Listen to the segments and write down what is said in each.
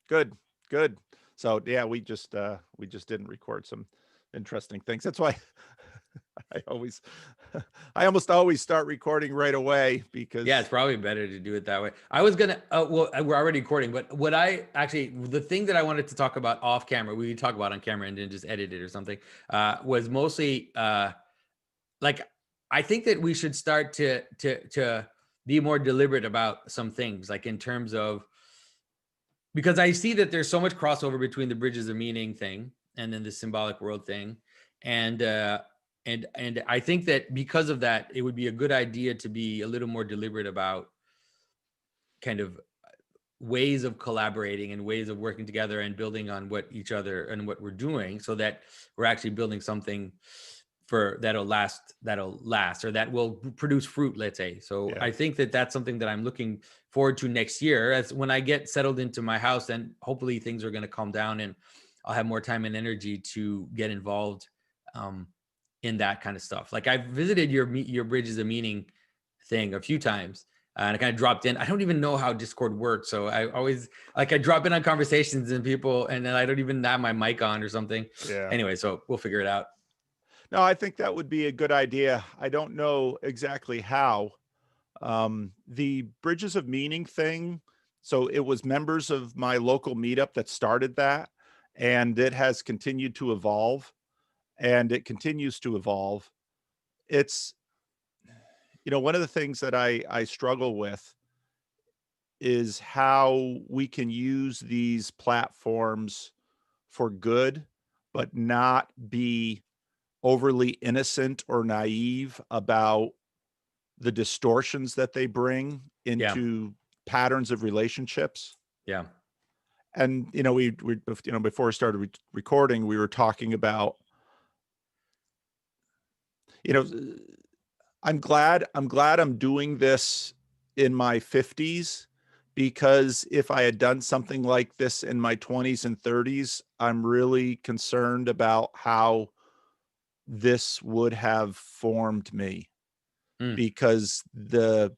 Good, good. So yeah, we just didn't record some interesting things. That's why I always I almost always start recording right away Yeah, it's because probably better to do it that way. I was gonna, well, we're already recording, but what I actually, the thing that I wanted to talk about off camera, we could talk about on camera and then just edit it or something, was mostly like, I think that we should start to be more deliberate about some things, like in terms of, because I see that there's so much crossover between the bridges of meaning thing and then the symbolic world thing, and and I think that because of that, it would be a good idea to be a little more deliberate about kind of ways of collaborating and ways of working together and building on what each other and what we're doing, so that we're actually building something for that'll last or that will produce fruit, let's say. So yeah. I think that that's something that I'm looking forward to next year, as when I get settled into my house, then hopefully things are going to calm down and I'll have more time and energy to get involved um, in that kind of stuff. Like, I've visited your bridges of meaning thing a few times, and I kind of dropped in. I don't even know how Discord works, so I always, like, I drop in on conversations and people, and then I don't even have my mic on or something. Yeah. Anyway, so we'll figure it out. No, I think that would be a good idea. I don't know exactly how. The Bridges of Meaning thing, so it was members of my local meetup that started that, and it has continued to evolve, and it continues to evolve. It's, one of the things that I struggle with is how we can use these platforms for good, but not be overly innocent or naive about the distortions that they bring Yeah, into patterns of relationships. yeah. And before we started recording, we were talking about, you know, I'm glad I'm doing this in my 50s, because if I had done something like this in my 20s and 30s, I'm really concerned about how this would have formed me, Mm, because the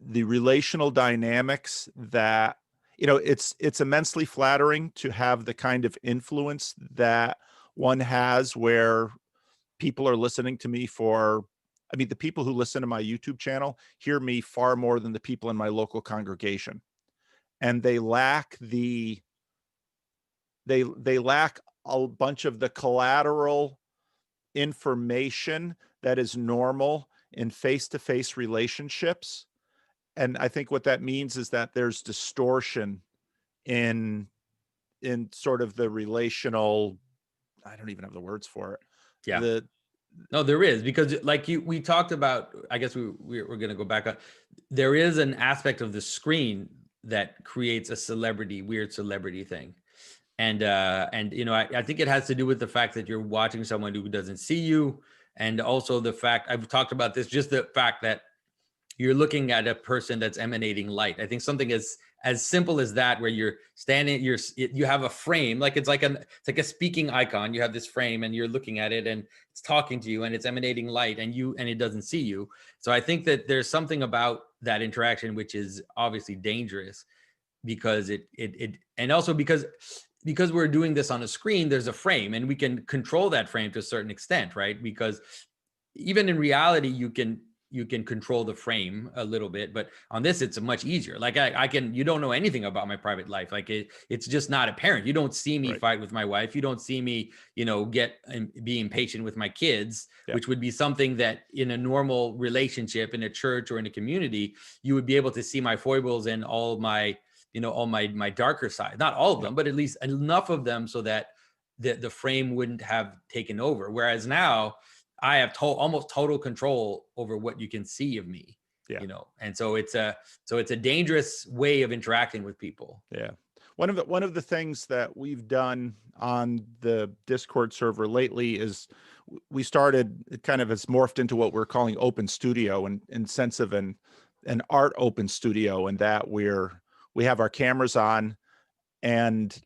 relational dynamics that, it's immensely flattering to have the kind of influence that one has, where people are listening to me for, I mean, the people who listen to my YouTube channel hear me far more than the people in my local congregation. And they lack a bunch of the collateral information that is normal in face-to-face relationships. And I think what that means is that there's distortion in sort of the relational, I don't even have the words for it. yeah. The No, there is, because like we talked about, I guess we're going to go back up. There is an aspect of the screen that creates a weird celebrity thing. And I think it has to do with the fact that you're watching someone who doesn't see you, and also the fact, I've talked about this, just the fact that you're looking at a person that's emanating light. I think something as simple as that, where you're standing, you have a frame, like it's like a speaking icon. You have this frame and you're looking at it and it's talking to you and it's emanating light, and it doesn't see you. So I think that there's something about that interaction which is obviously dangerous, because it and also because we're doing this on a screen, there's a frame and we can control that frame to a certain extent, right? Because even in reality, you can control the frame a little bit, but on this it's much easier. Like, I can, you don't know anything about my private life. Like, it's just not apparent. You don't see me right. fight with my wife. You don't see me, get and be impatient with my kids, Yeah. which would be something that in a normal relationship in a church or in a community, you would be able to see my foibles and all my darker side. Not all of Yeah. them, but at least enough of them so that the frame wouldn't have taken over. Whereas now I have almost total control over what you can see of me, Yeah. and so it's a dangerous way of interacting with people. Yeah. One of the things that we've done on the Discord server lately is we started, it kind of has morphed into what we're calling open studio, and in sense of an art open studio, and that we have our cameras on. And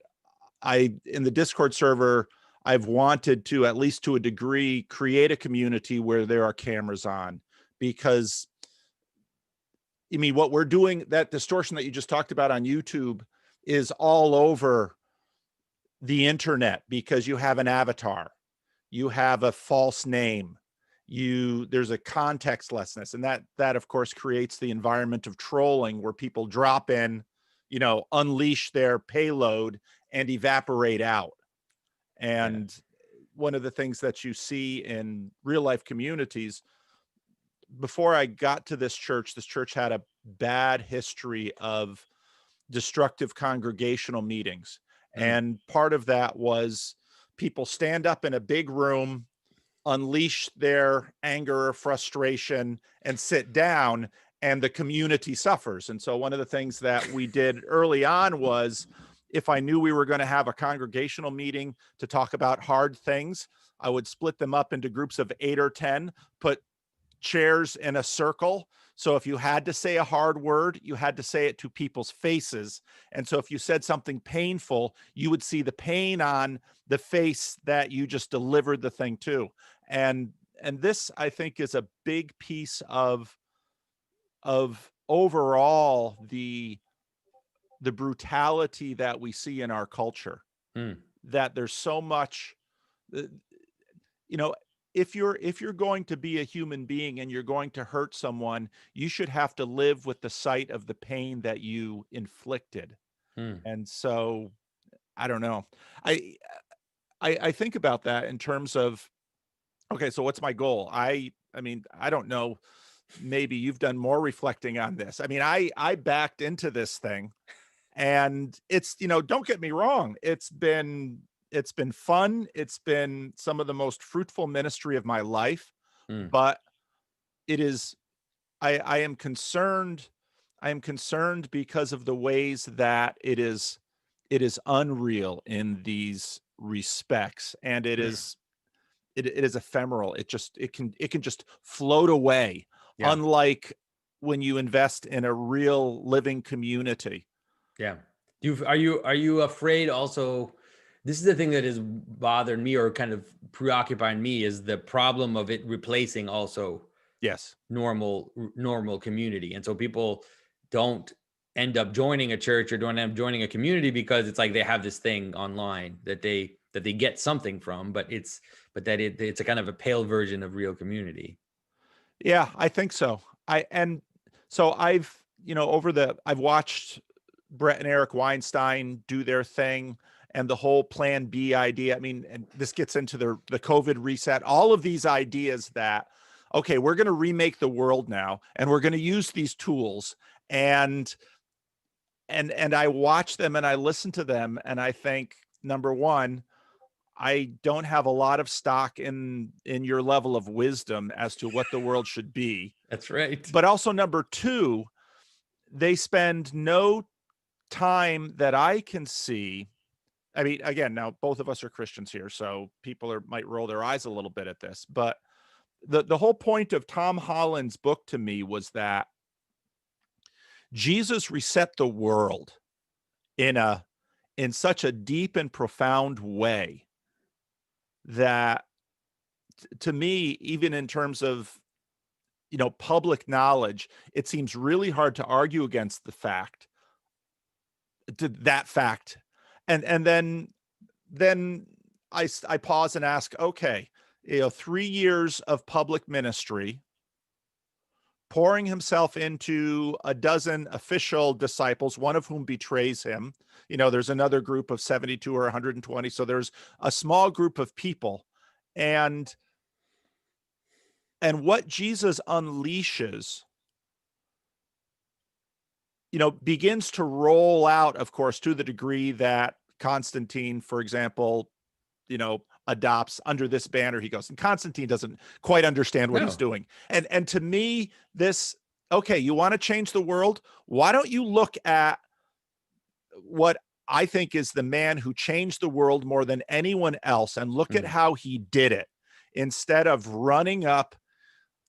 in the Discord server, I've wanted to, at least to a degree, create a community where there are cameras on, because I mean, what we're doing, that distortion that you just talked about on YouTube is all over the internet, because you have an avatar, you have a false name, there's a contextlessness, and that of course creates the environment of trolling, where people drop in, unleash their payload and evaporate out. Yeah. And one of the things that you see in real life communities, before I got to this church had a bad history of destructive congregational meetings. Mm. And part of that was people stand up in a big room, unleash their anger or frustration, and sit down, and the community suffers. And so one of the things that we did early on was, if I knew we were going to have a congregational meeting to talk about hard things, I would split them up into groups of 8 or 10, put chairs in a circle. So if you had to say a hard word, you had to say it to people's faces. And so if you said something painful, you would see the pain on the face that you just delivered the thing to. And this, I think, is a big piece of overall the brutality that we see in our culture. Mm. That there's so much, you know, if you're going to be a human being and you're going to hurt someone, you should have to live with the sight of the pain that you inflicted. Mm. And so, I don't know. I I think about that in terms of, okay, so what's my goal? I mean, I don't know. Maybe you've done more reflecting on this. I mean, I backed into this thing, and it's, don't get me wrong, it's been fun. It's been some of the most fruitful ministry of my life, Mm. but it is, I am concerned. I am concerned because of the ways that it is unreal in these respects, and it is ephemeral. It can just float away, Yeah. unlike when you invest in a real living community. Yeah. Are you afraid also? This is the thing that has bothered me or kind of preoccupying me, is the problem of it replacing also Yes. normal community. And so people don't end up joining a church or don't end up joining a community because it's like they have this thing online that they get something from, but it's a kind of a pale version of real community. Yeah, I think so. And so I've watched Brett and Eric Weinstein do their thing, and the whole Plan B idea. I mean, and this gets into the COVID reset, all of these ideas that, okay, we're going to remake the world now, and we're going to use these tools. And I watch them and I listen to them, and I think, number one, I don't have a lot of stock in your level of wisdom as to what the world should be. That's right. But also, number two, they spend no time that I can see. I mean, again, now both of us are Christians here, so might roll their eyes a little bit at this, but the whole point of Tom Holland's book to me was that Jesus reset the world in such a deep and profound way that, to me, even in terms of, public knowledge, it seems really hard to argue against that fact. And then I pause and ask, okay, 3 years of public ministry, pouring himself into a dozen official disciples, one of whom betrays him. There's another group of 72 or 120. So there's a small group of people. And what Jesus unleashes, begins to roll out, of course, to the degree that Constantine, for example, adopts under this banner. He goes, and Constantine doesn't quite understand what he's No. doing. And to me, okay, you want to change the world? Why don't you look at what I think is the man who changed the world more than anyone else, and look at how he did it, instead of running up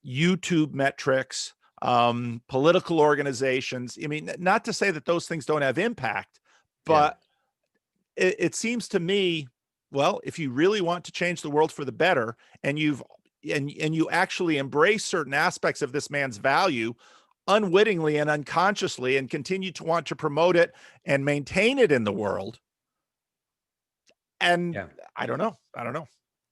YouTube metrics, political organizations. I mean, not to say that those things don't have impact, Yeah. but it seems to me, well, if you really want to change the world for the better, and you actually embrace certain aspects of this man's value, unwittingly and unconsciously and continue to want to promote it and maintain it in the world. And Yeah. I don't know.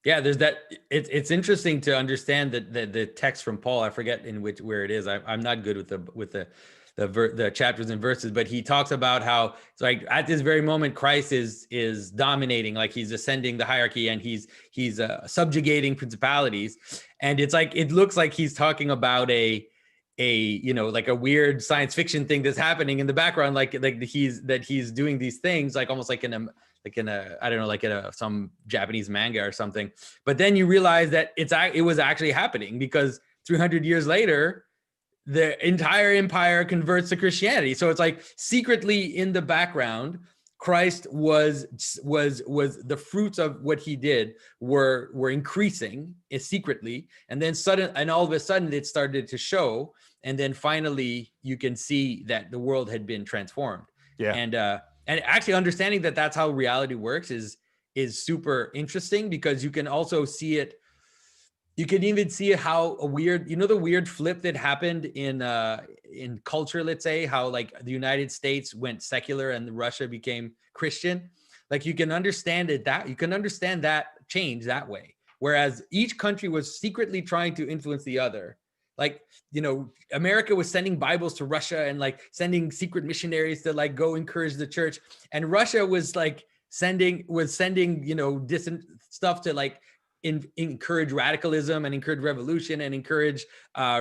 Yeah, there's that. It's interesting to understand that the text from Paul. I forget where it is. I'm not good with the chapters and verses, but he talks about how it's like at this very moment Christ is dominating, like he's ascending the hierarchy and he's subjugating principalities, and it's like it looks like he's talking about a like a weird science fiction thing that's happening in the background, like he's doing these things like almost like in a I don't know, like in some Japanese manga or something. But then you realize that it was actually happening, because 300 years later, the entire empire converts to Christianity. So it's like secretly in the background, Christ was the fruits of what he did were increasing secretly, and then all of a sudden it started to show, and then finally you can see that the world had been transformed. Yeah. And actually understanding that that's how reality works is super interesting, because you can also see it. You can even see how a weird, the weird flip that happened in culture, let's say, how like the United States went secular and Russia became Christian. Like you can understand that change that way. Whereas each country was secretly trying to influence the other. Like, America was sending Bibles to Russia and like sending secret missionaries to like go encourage the church. And Russia was like sending, distant stuff to like encourage radicalism and encourage revolution and encourage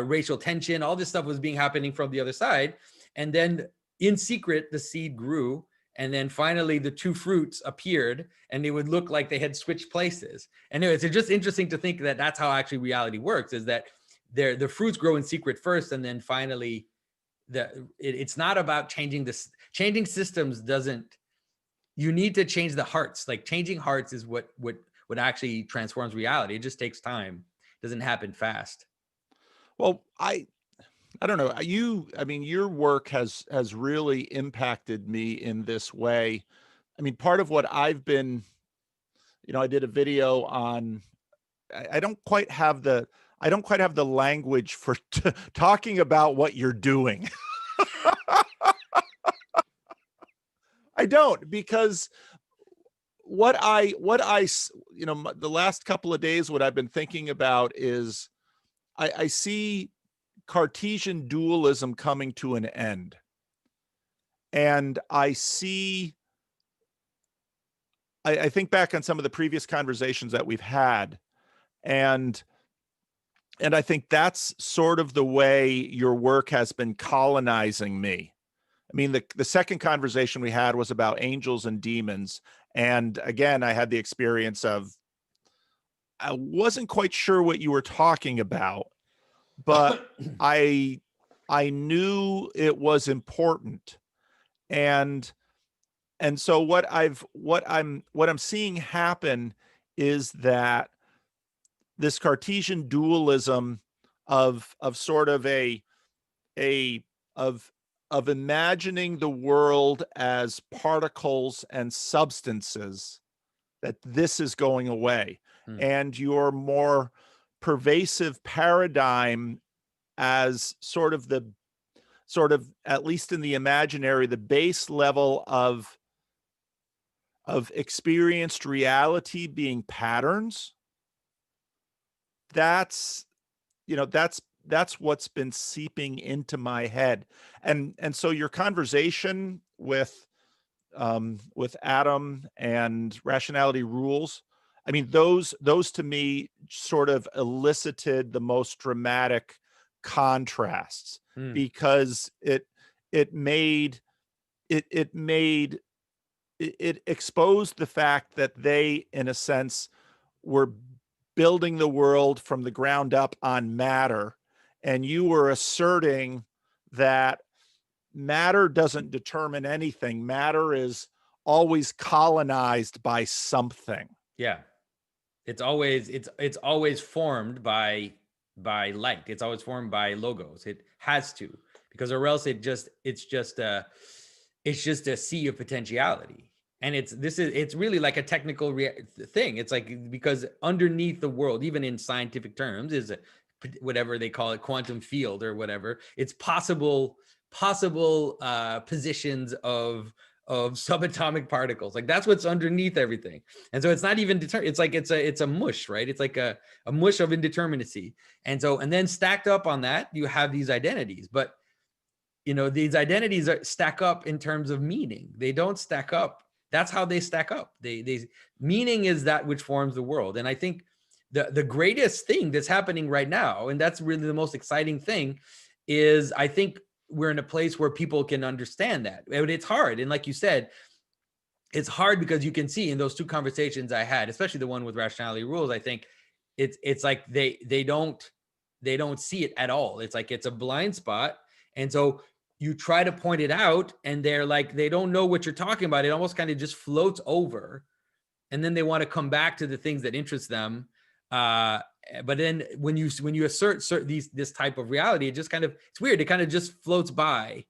racial tension. All this stuff was happening from the other side. And then in secret, the seed grew. And then finally the two fruits appeared, and it would look like they had switched places. And it's just interesting to think that that's how actually reality works, is that the fruits grow in secret first, and then finally it's not about changing systems. You need to change the hearts. Like changing hearts is what actually transforms reality. It just takes time. It doesn't happen fast. Well, I don't know. Your work has really impacted me in this way. I mean, part of what I've been, I did a video on, I don't quite have the language for talking about what you're doing. I don't, because the last couple of days, what I've been thinking about is I see Cartesian dualism coming to an end. And I think back on some of the previous conversations that we've had, and I think that's sort of the way your work has been colonizing me. I mean, the second conversation we had was about angels and demons. And again, I had the experience of, I wasn't quite sure what you were talking about, but I knew it was important. And so what I'm seeing happen is that this Cartesian dualism of sort of of imagining the world as particles and substances, that this is going away. And your more pervasive paradigm as sort of, at least in the imaginary, the base level of experienced reality being patterns. That's what's been seeping into my head. And so your conversation with Adam and Rationality Rules, I mean, those to me sort of elicited the most dramatic contrasts, because it exposed the fact that they, in a sense, were building the world from the ground up on matter, and you were asserting that matter doesn't determine anything. Matter is always colonized by something. Yeah. It's always formed by light. It's always formed by logos. It has to, because or else it's just a sea of potentiality. And it's really like a technical thing. It's like, because underneath the world, even in scientific terms, is whatever they call it, quantum field or whatever. It's possible positions of subatomic particles. Like that's what's underneath everything. And so it's not even determined. It's like it's a mush, right? It's like a mush of indeterminacy. And so, and then stacked up on that, you have these identities. But these identities stack up in terms of meaning. They don't stack up. That's how they stack up. They meaning is that which forms the world. And I think the greatest thing that's happening right now, and that's really the most exciting thing, is I think we're in a place where people can understand that. But it's hard. And like you said, it's hard because you can see in those two conversations I had, especially the one with rationality rules, I think it's like they don't see it at all. It's like it's a blind spot. And so you try to point it out and they're like, they don't know what you're talking about. It almost kind of just floats over. And then they want to come back to the things that interest them. But then when you assert this type of reality, it just kind of, it's weird. It kind of just floats by.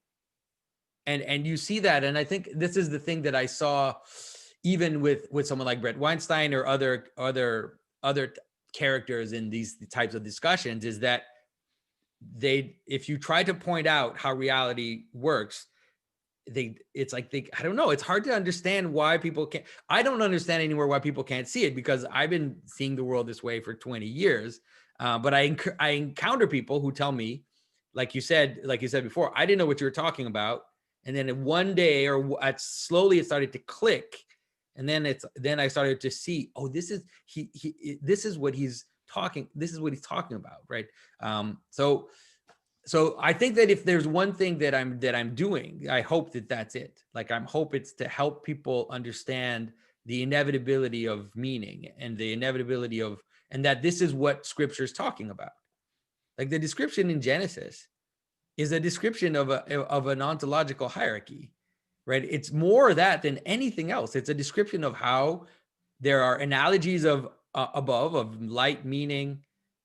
And you see that. And I think this is the thing that I saw even with someone like Brett Weinstein or other characters in these types of discussions, is that if you try to point out how reality works, I don't know. It's hard to understand why people can't. I don't understand anymore why people can't see it, because I've been seeing the world this way for 20 years. But I encounter people who tell me, like you said before, I didn't know what you were talking about. And then one day, slowly it started to click. And then I started to see, oh, this is what he's talking. This is what he's talking about. Right. So I think that if there's one thing that I'm doing, I hope that that's it. Like I hope it's to help people understand the inevitability of meaning and the inevitability of, and that this is what Scripture is talking about. Like the description in Genesis is a description of an ontological hierarchy, right? It's more that than anything else. It's a description of how there are analogies of above, of light, meaning,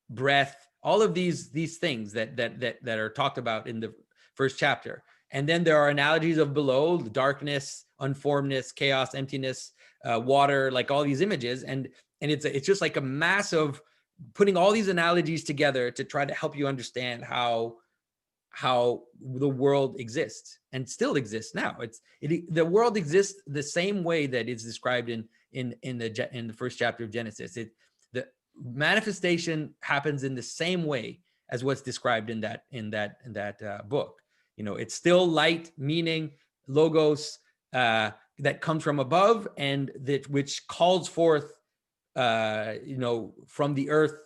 breath, all of these things that are talked about in the first chapter. And then there are analogies of below, darkness, unformedness, chaos, emptiness, water, like all these images. And it's just like a mass of putting all these analogies together to try to help you understand how the world exists and still exists now. The world exists the same way that it's described in the first chapter of Genesis. The manifestation happens in the same way as what's described in that book. It's still light, meaning, logos that comes from above, and that which calls forth from the earth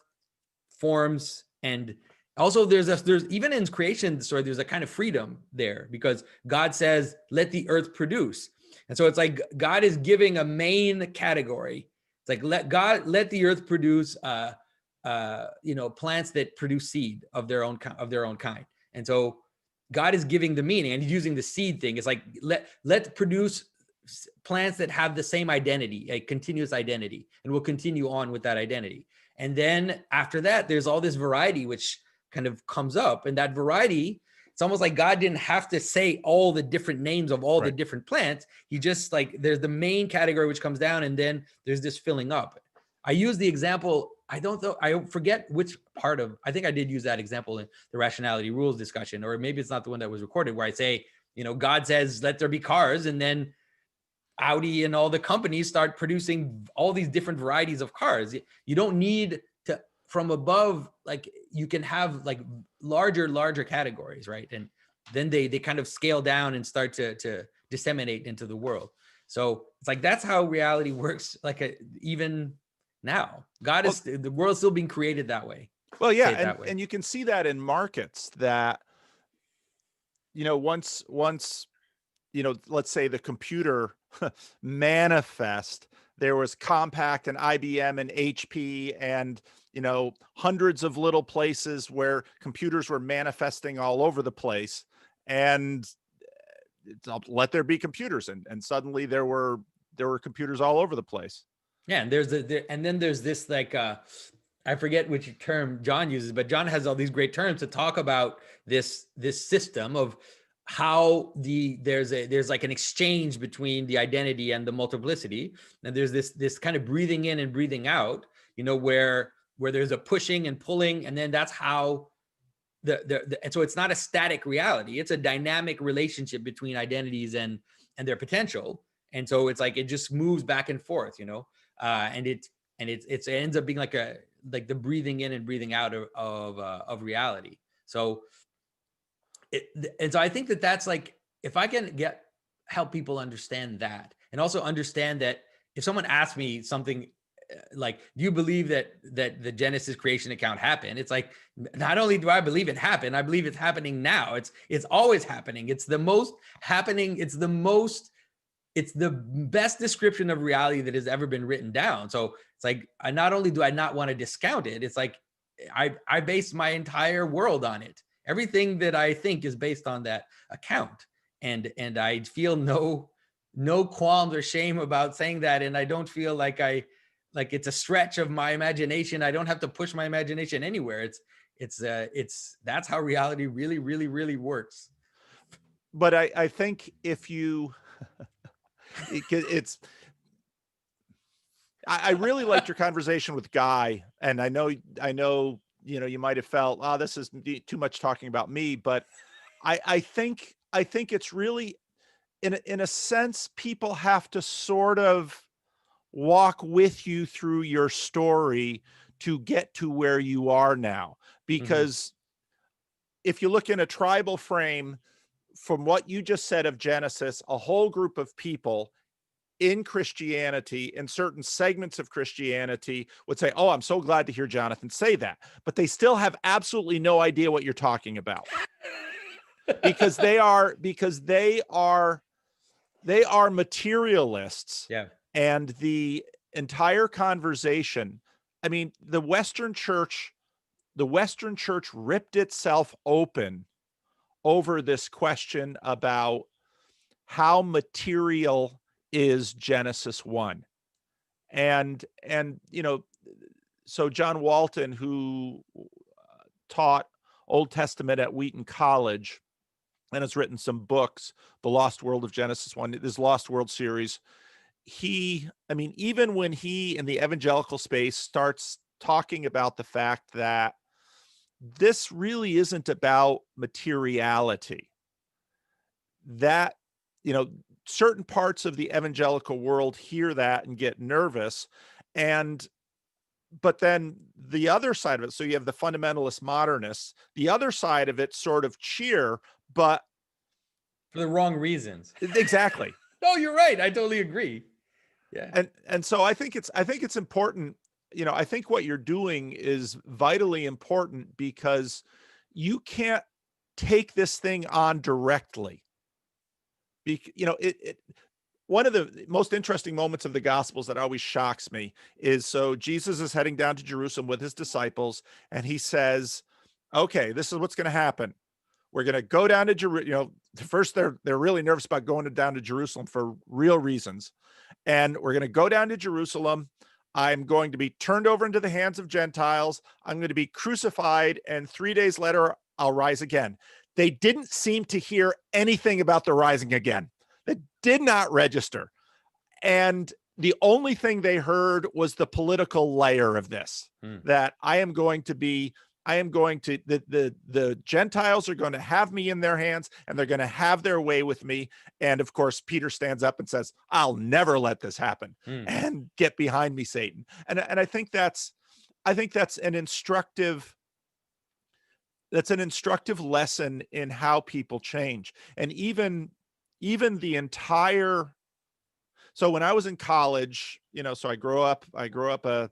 forms. And also there's even in creation story, there's a kind of freedom there, because God says, let the earth produce. And so it's like God is giving a main category. It's like let the earth produce plants that produce seed of their own kind. And so God is giving the meaning, and he's using the seed thing. It's like let produce plants that have the same identity, a continuous identity, and will continue on with that identity. And then after that, there's all this variety which kind of comes up, and that variety, it's almost like God didn't have to say all the different names of all the different plants. He just there's the main category which comes down, and then there's this filling up. I use the example, I forget which part of, I think I did use that example in the rationality rules discussion, or maybe it's not the one that was recorded, where I say, God says, let there be cars, and then Audi and all the companies start producing all these different varieties of cars. You don't need to, from above, like you can have like larger categories, right? And then they kind of scale down and start to disseminate into the world. So it's like, that's how reality works. Like even now, the world's still being created that way. Well, yeah. And you can see that in markets that, once, let's say the computer manifest, there was Compaq and IBM and HP and, hundreds of little places where computers were manifesting all over the place, and let there be computers. And suddenly there were computers all over the place. Yeah. And then there's this, like, I forget which term John uses, but John has all these great terms to talk about this system of how there's like an exchange between the identity and the multiplicity. And there's this kind of breathing in and breathing out, where where there's a pushing and pulling, and then that's how and so it's not a static reality. It's a dynamic relationship between identities and their potential. And so it's like it just moves back and forth, and it ends up being like the breathing in and breathing out of reality. So and so I think that's like, if I can help people understand that, and also understand that if someone asks me something like, do you believe that the Genesis creation account happened? It's like, not only do I believe it happened, I believe it's happening now. It's always happening. It's the most happening. It's the best description of reality that has ever been written down. So it's like, not only do I not want to discount it, it's like I base my entire world on it. Everything that I think is based on that account. And I feel no qualms or shame about saying that. And I don't feel like it's a stretch of my imagination. I don't have to push my imagination anywhere. That's how reality really, really, really works. But I think if you, I really liked your conversation with Guy, and I know, you might have felt, oh, this is too much talking about me, but I think it's really, in a sense, people have to sort of walk with you through your story to get to where you are now. Because if you look in a tribal frame, from what you just said of Genesis, a whole group of people in Christianity, in certain segments of Christianity, would say, oh, I'm so glad to hear Jonathan say that. But they still have absolutely no idea what you're talking about. because they are materialists. Yeah. And the entire conversation, I mean, the Western church ripped itself open over this question about how material is Genesis 1. And so John Walton, who taught Old Testament at Wheaton College and has written some books, The Lost World of Genesis 1, this Lost World series, even when he in the evangelical space starts talking about the fact that this really isn't about materiality, that, certain parts of the evangelical world hear that and get nervous. But then the other side of it, so you have the fundamentalist modernists, the other side of it sort of cheer, but for the wrong reasons. Exactly. No, you're right. I totally agree. Yeah. And so I think it's important. I think what you're doing is vitally important, because you can't take this thing on directly. One of the most interesting moments of the Gospels that always shocks me is, so Jesus is heading down to Jerusalem with his disciples, and he says, okay, this is what's going to happen. We're going to go down to Jerusalem. First, they're really nervous about going down to Jerusalem for real reasons. And we're going to go down to Jerusalem. I'm going to be turned over into the hands of Gentiles. I'm going to be crucified, and 3 days later, I'll rise again. They didn't seem to hear anything about the rising again. It did not register. And the only thing they heard was the political layer of this, that the Gentiles are going to have me in their hands, and they're going to have their way with me. And of course, Peter stands up and says, I'll never let this happen. And get behind me, Satan. And I think that's an instructive lesson in how people change. And even the entire, so when I was in college, so I grew up a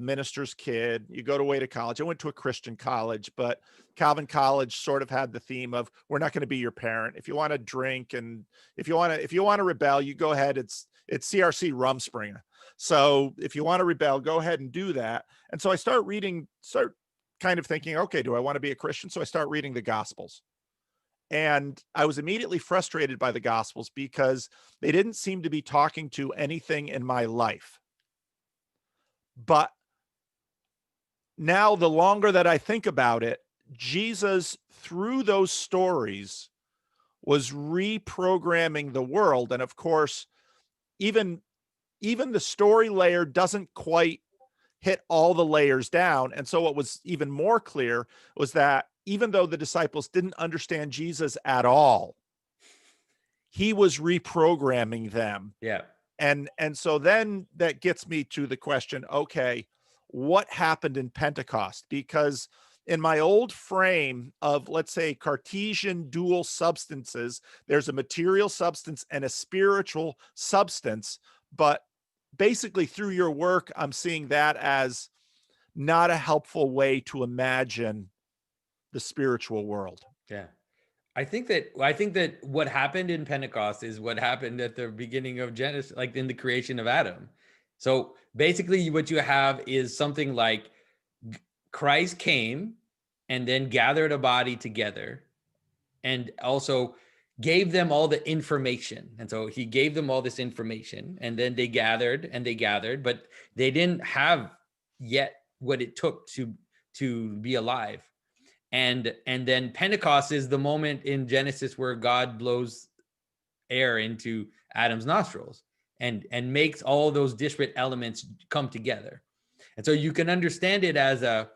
minister's kid. You go away to college. I went to a Christian college, but Calvin College sort of had the theme of, we're not going to be your parent. If you want to drink, and if you want to rebel, you go ahead. It's CRC Rumspringa. So if you want to rebel, go ahead and do that. And so I start kind of thinking, okay, do I want to be a Christian? So I start reading the Gospels. And I was immediately frustrated by the Gospels, because they didn't seem to be talking to anything in my life. But now, the longer that I think about it, Jesus, through those stories, was reprogramming the world. And of course, even the story layer doesn't quite hit all the layers down. And so what was even more clear was that even though the disciples didn't understand Jesus at all, he was reprogramming them. Yeah. And so then that gets me to the question, okay, what happened in Pentecost? Because in my old frame of, let's say, Cartesian dual substances, there's a material substance and a spiritual substance. But basically, through your work, I'm seeing that as not a helpful way to imagine the spiritual world. Yeah. I think that what happened in Pentecost is what happened at the beginning of Genesis, like in the creation of Adam. So basically what you have is something like Christ came and then gathered a body together and also gave them all the information. And so he gave them all this information, and then they gathered and they gathered, but they didn't have yet what it took to be alive. And then Pentecost is the moment in Genesis where God blows air into Adam's nostrils and makes all those disparate elements come together. And so you can understand it as a,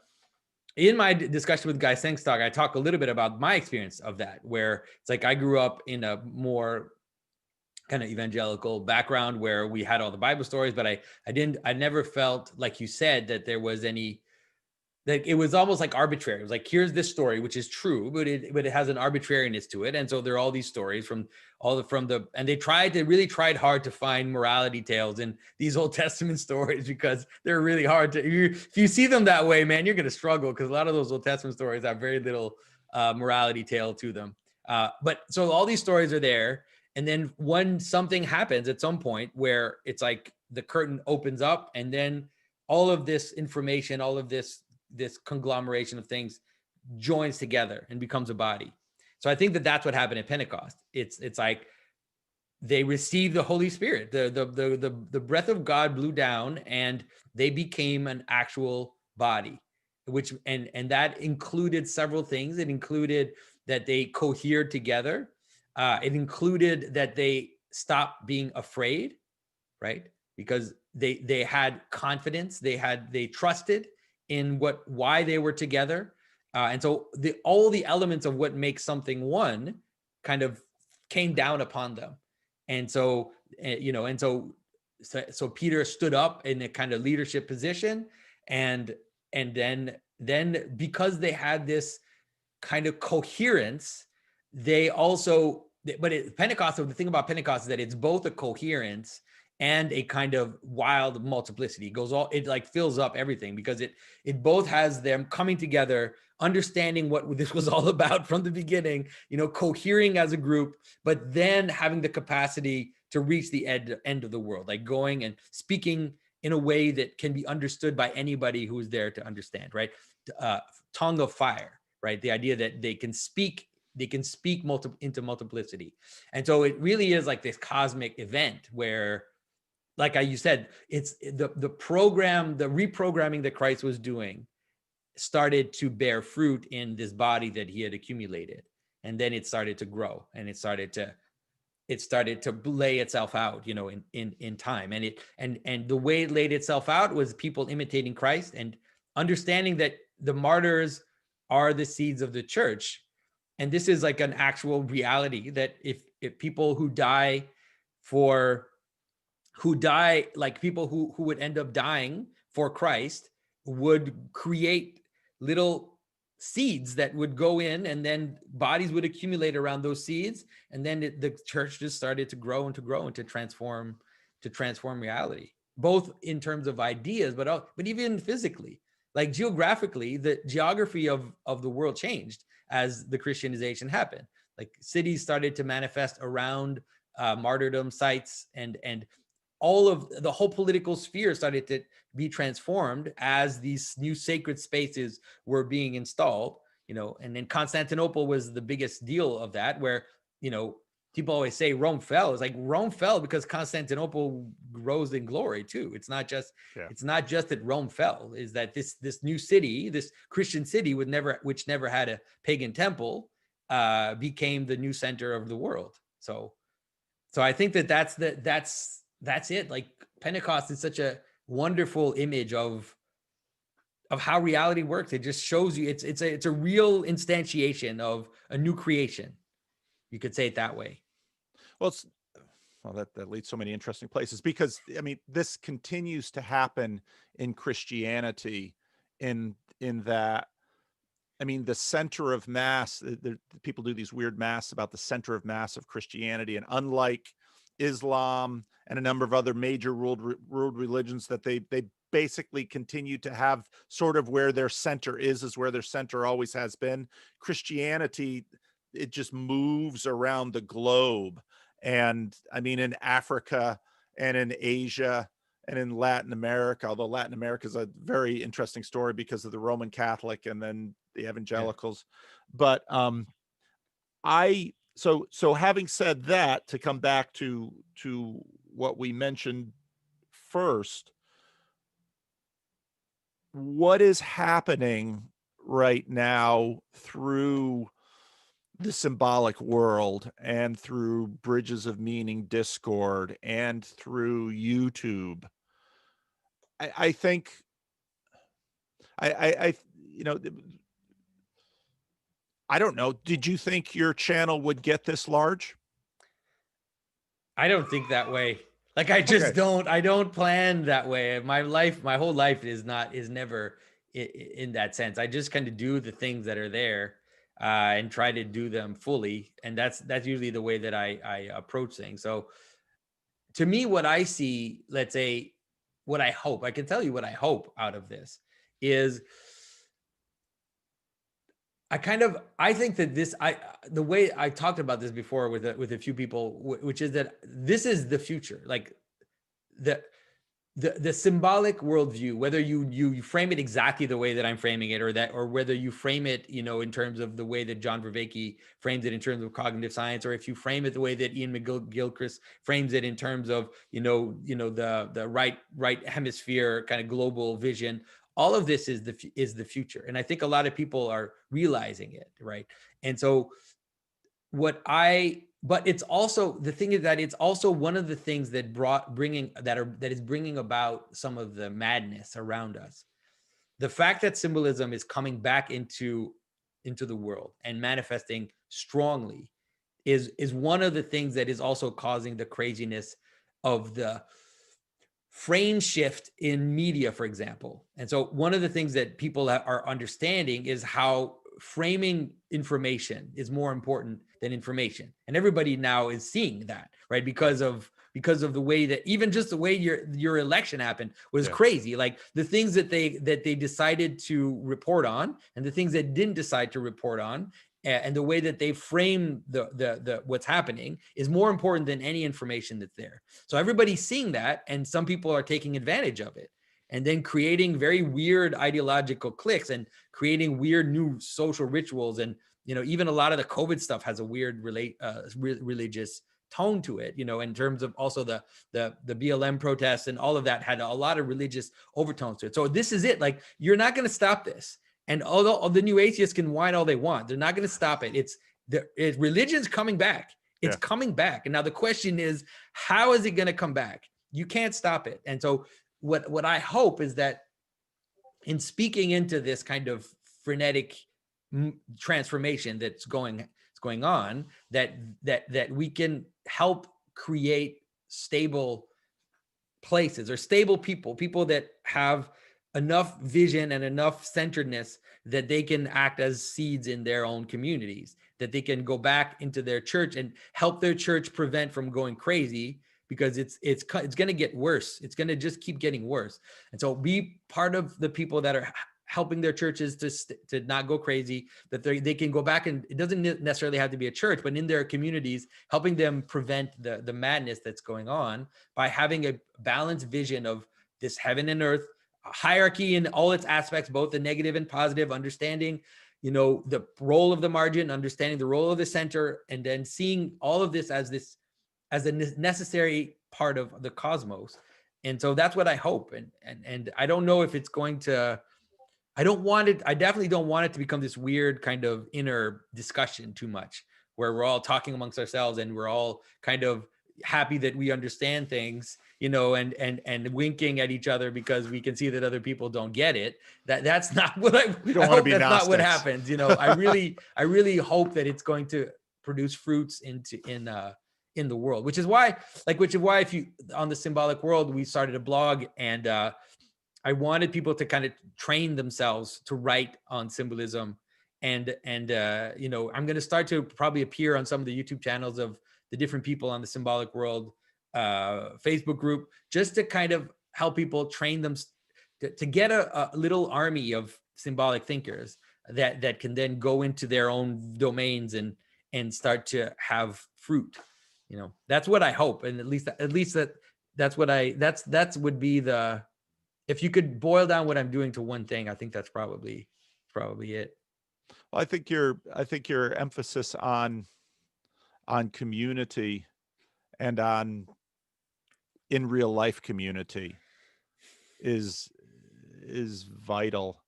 in my discussion with Guy Sengstock, I talk a little bit about my experience of that, where it's like I grew up in a more kind of evangelical background where we had all the Bible stories, but I never felt, like you said, that there was any, like it was almost like arbitrary. It was like, here's this story, which is true, but it has an arbitrariness to it. And so there are all these stories from and they really tried hard to find morality tales in these Old Testament stories, because they're really hard to, if you see them that way, man, you're going to struggle, because a lot of those Old Testament stories have very little morality tale to them. But so all these stories are there. And then when something happens at some point where it's like the curtain opens up, and then all of this information, all of this conglomeration of things joins together and becomes a body. So I think that that's what happened at Pentecost. It's like they received the Holy Spirit. The breath of God blew down, and they became an actual body, which and that included several things. It included that they cohered together. It included that they stopped being afraid, right? Because they had confidence, they trusted in why they were together. And so all the elements of what makes something one kind of came down upon them. And so, so Peter stood up in a kind of leadership position, and then because they had this kind of coherence, they also, Pentecost, the thing about Pentecost is that it's both a coherence and a kind of wild multiplicity. It like fills up everything, because it both has them coming together, understanding what this was all about from the beginning, cohering as a group, but then having the capacity to reach the end of the world, like going and speaking in a way that can be understood by anybody who is there to understand, right? Tongue of fire, right? The idea that they can speak into multiplicity. And so it really is like this cosmic event where, like you said, it's the reprogramming that Christ was doing started to bear fruit in this body that he had accumulated. And then it started to grow, and it started to lay itself out, in time. And the way it laid itself out was people imitating Christ and understanding that the martyrs are the seeds of the church. And this is like an actual reality, that if people who die, like people who would end up dying for Christ, would create little seeds that would go in, and then bodies would accumulate around those seeds. And then the church just started to grow and to transform reality, both in terms of ideas, but even physically, like geographically, the geography of the world changed as the Christianization happened. Like cities started to manifest around martyrdom sites, and all of the whole political sphere started to be transformed as these new sacred spaces were being installed, and then Constantinople was the biggest deal of that, where, people always say Rome fell. It's like Rome fell because Constantinople rose in glory too. It's not just that Rome fell, is that this new city, this Christian city which never had a pagan temple, became the new center of the world. So I think that's it. Like Pentecost is such a wonderful image of how reality works. It just shows you it's a real instantiation of a new creation. You could say it that way. Well, that leads so many interesting places, because I mean, this continues to happen in Christianity, in that, I mean, the center of mass, people do these weird mass about the center of mass of Christianity, and unlike Islam and a number of other major world religions, that they basically continue to have sort of where their center is where their center always has been. Christianity, it just moves around the globe. And I mean, in Africa and in Asia and in Latin America, although Latin America is a very interesting story because of the Roman Catholic and then the evangelicals. But so having said that, to come back to what we mentioned first, what is happening right now through the symbolic world and through Bridges of Meaning Discord and through YouTube? I think I you know, I don't know. Did you think your channel would get this large? I don't think that way. Like, I just don't, I don't plan that way. My whole life is never in that sense. I just kind of do the things that are there and try to do them fully. And that's usually the way that I approach things. So to me, what I see, let's say, what I hope, I can tell you what I hope out of this is, I think that the way I talked about this before with a few people, which is that this is the future. Like the symbolic worldview, whether you frame it exactly the way that I'm framing it, or whether you frame it, in terms of the way that John Vervaeke frames it in terms of cognitive science, or if you frame it the way that Ian McGilchrist frames it in terms of, the right hemisphere kind of global vision. All of this is the future. And I think a lot of people are realizing it, right? And so but it's also, the thing is that it's also one of the things that is bringing about some of the madness around us. The fact that symbolism is coming back into the world and manifesting strongly is one of the things that is also causing the craziness of the frame shift in media, for example. And so one of the things that people are understanding is how framing information is more important than information. And everybody now is seeing that, right? Because of the way that, even just the way your election happened was crazy. Like the things that they decided to report on and the things that didn't decide to report on, and the way that they frame the what's happening is more important than any information that's there. So everybody's seeing that, and some people are taking advantage of it, and then creating very weird ideological cliques and creating weird new social rituals. And even a lot of the COVID stuff has a weird religious tone to it, in terms of also the BLM protests, and all of that had a lot of religious overtones to it. So this is it. Like, you're not going to stop this. And although the new atheists can whine all they want, they're not going to stop it. Religion's coming back. It's coming back. And now the question is, how is it going to come back? You can't stop it. And so what I hope is that in speaking into this kind of frenetic transformation that's going on, that we can help create stable places, or stable people that have enough vision and enough centeredness that they can act as seeds in their own communities, that they can go back into their church and help their church prevent from going crazy, because it's going to get worse. It's going to just keep getting worse. And so be part of the people that are helping their churches to not go crazy, that they can go back, and it doesn't necessarily have to be a church, but in their communities, helping them prevent the madness that's going on by having a balanced vision of this heaven and earth, hierarchy in all its aspects, both the negative and positive, understanding, the role of the margin, understanding the role of the center, and then seeing all of this as a necessary part of the cosmos. And so that's what I hope. And I don't know if it's going to, I definitely don't want it to become this weird kind of inner discussion too much, where we're all talking amongst ourselves and we're all kind of, happy that we understand things, and winking at each other because we can see that other people don't get it. That's not what We I don't want to hope be that's not what Gnostics. happens. I really hope that it's going to produce fruits in the world, which is why if you, on the Symbolic World, we started a blog, and I wanted people to kind of train themselves to write on symbolism. And I'm going to start to probably appear on some of the YouTube channels of the different people on the Symbolic World Facebook group, just to kind of help people train them to get a little army of symbolic thinkers that can then go into their own domains and start to have fruit. That's what I hope. And at least that's would be the, if you could boil down what I'm doing to one thing, I think that's probably it. Well, I think your emphasis on community and on in real life community is vital.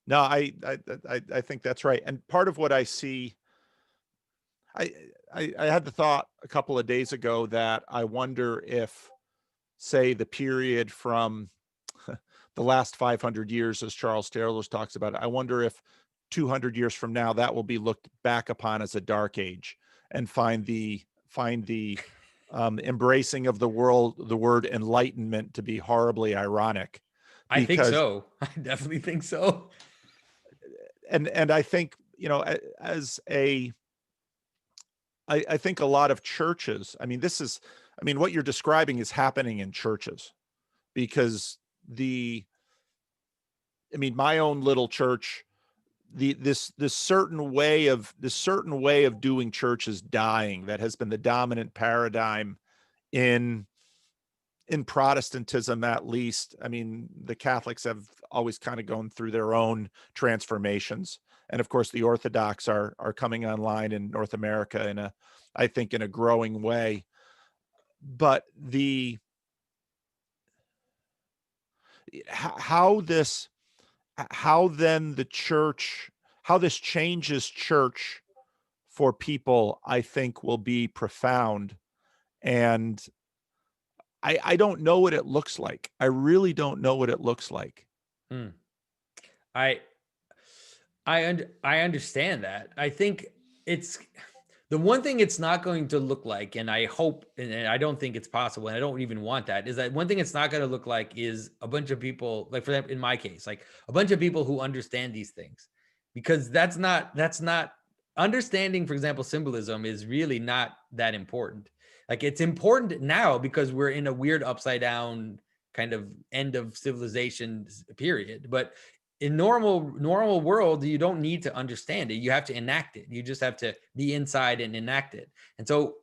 No, I think that's right. And part of what I see, I had the thought a couple of days ago that I wonder if, say, the period from the last 500 years, as Charles Taylor talks about it, I wonder if 200 years from now that will be looked back upon as a dark age, and find the embracing of the word enlightenment to be horribly ironic. I think Because, so. I definitely think so. and I think, I think a lot of churches, what you're describing is happening in churches, because my own little church, this certain way of doing church is dying. That has been the dominant paradigm in Protestantism, at least. The Catholics have always kind of gone through their own transformations. And of course, the Orthodox are coming online in North America I think in a growing way. But how this changes church for people, I think, will be profound. And I don't know what it looks like. I really don't know what it looks like. I understand that. I think it's the one thing it's not going to look like, and I hope, and I don't think it's possible, and I don't even want that, is that one thing it's not going to look like is a bunch of people, like, for them, in my case, like a bunch of people who understand these things, because that's not understanding, for example, symbolism is really not that important. Like, it's important now because we're in a weird upside down kind of end of civilization period. But in normal world, you don't need to understand it. You have to enact it. You just have to be inside and enact it. And so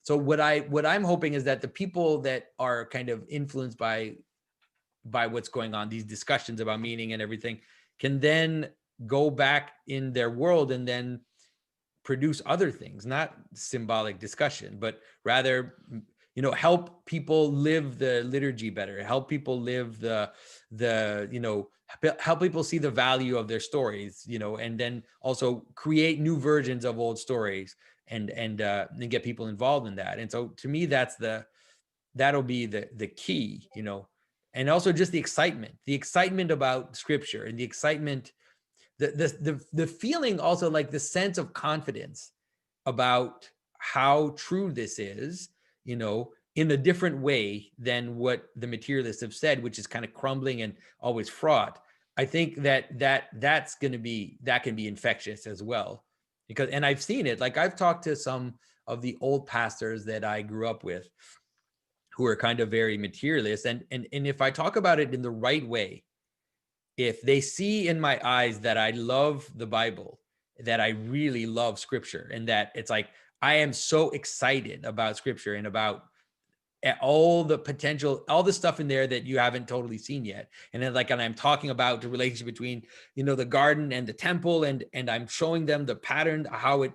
what I'm hoping is that the people that are kind of influenced by what's going on, these discussions about meaning and everything, can then go back in their world and then produce other things, not symbolic discussion, but rather, help people live the liturgy better, help people live help people see the value of their stories, and then also create new versions of old stories and get people involved in that. And so to me, that'll be the key, and also just the excitement about scripture, and the excitement, the feeling, also like the sense of confidence about how true this is, in a different way than what the materialists have said, which is kind of crumbling and always fraught. I think that can be infectious as well, because, and I've seen it, like I've talked to some of the old pastors that I grew up with who are kind of very materialist, and if I talk about it in the right way, if they see in my eyes that I love the Bible, that I really love scripture, and that it's like, I am so excited about scripture and about all the potential, all the stuff in there that you haven't totally seen yet. And then and I'm talking about the relationship between, the garden and the temple, and I'm showing them the pattern, how it,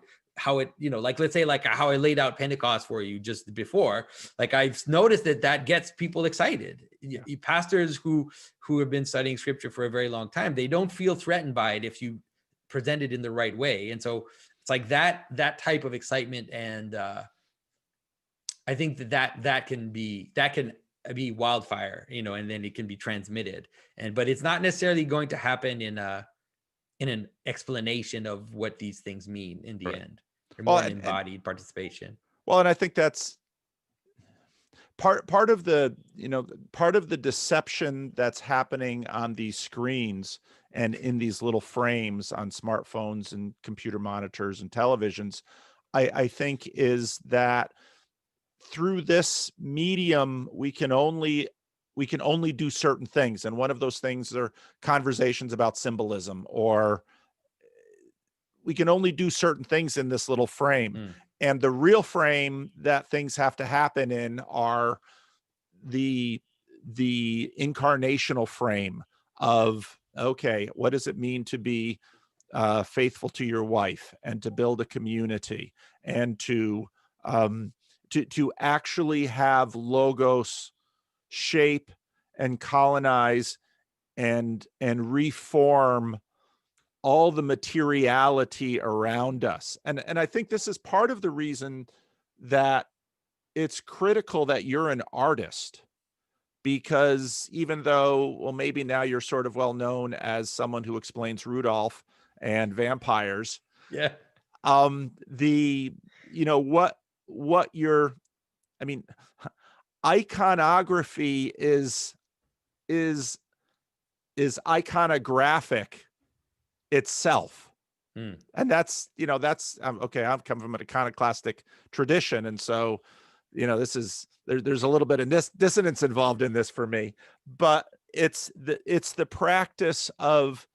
like, let's say, like how I laid out Pentecost for you just before, like I've noticed that gets people excited. Yeah. Pastors who have been studying scripture for a very long time, they don't feel threatened by it if you present it in the right way. And so It's like that type of excitement, and I think that can be wildfire, and then it can be transmitted. But it's not necessarily going to happen in an explanation of what these things mean in the Right. end. They're Well, more an embodied participation. and I think that's part of the part of the deception that's happening on these screens and in these little frames on smartphones and computer monitors and televisions. I think is that through this medium we can only do certain things, and one of those things are conversations about symbolism, or we can only do certain things in this little frame. And the real frame that things have to happen in are the incarnational frame of, okay, what does it mean to be faithful to your wife, and to build a community, and to actually have logos shape and colonize and reform all the materiality around us. And I think this is part of the reason that it's critical that you're an artist, because even though, well, maybe now you're sort of well known as someone who explains Rudolph and vampires. Yeah. The, what you're, I mean, iconography is iconographic itself. And that's, okay, I've come from an iconoclastic tradition. And so, this is, there's a little bit of dissonance involved in this for me, but it's the practice of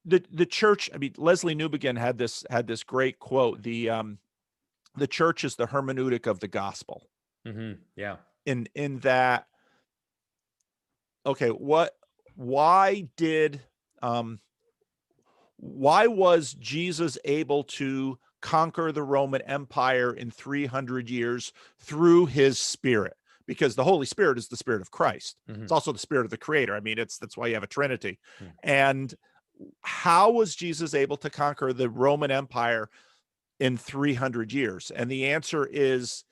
the church. I mean, Leslie Newbegin had this great quote: the church is the hermeneutic of the gospel. Yeah. In that, okay, why was Jesus able to conquer the Roman Empire in 300 years through his Spirit? Because the Holy Spirit is the Spirit of Christ. It's also the Spirit of the Creator. I mean, that's why you have a Trinity. And how was Jesus able to conquer the Roman Empire in 300 years? And the answer is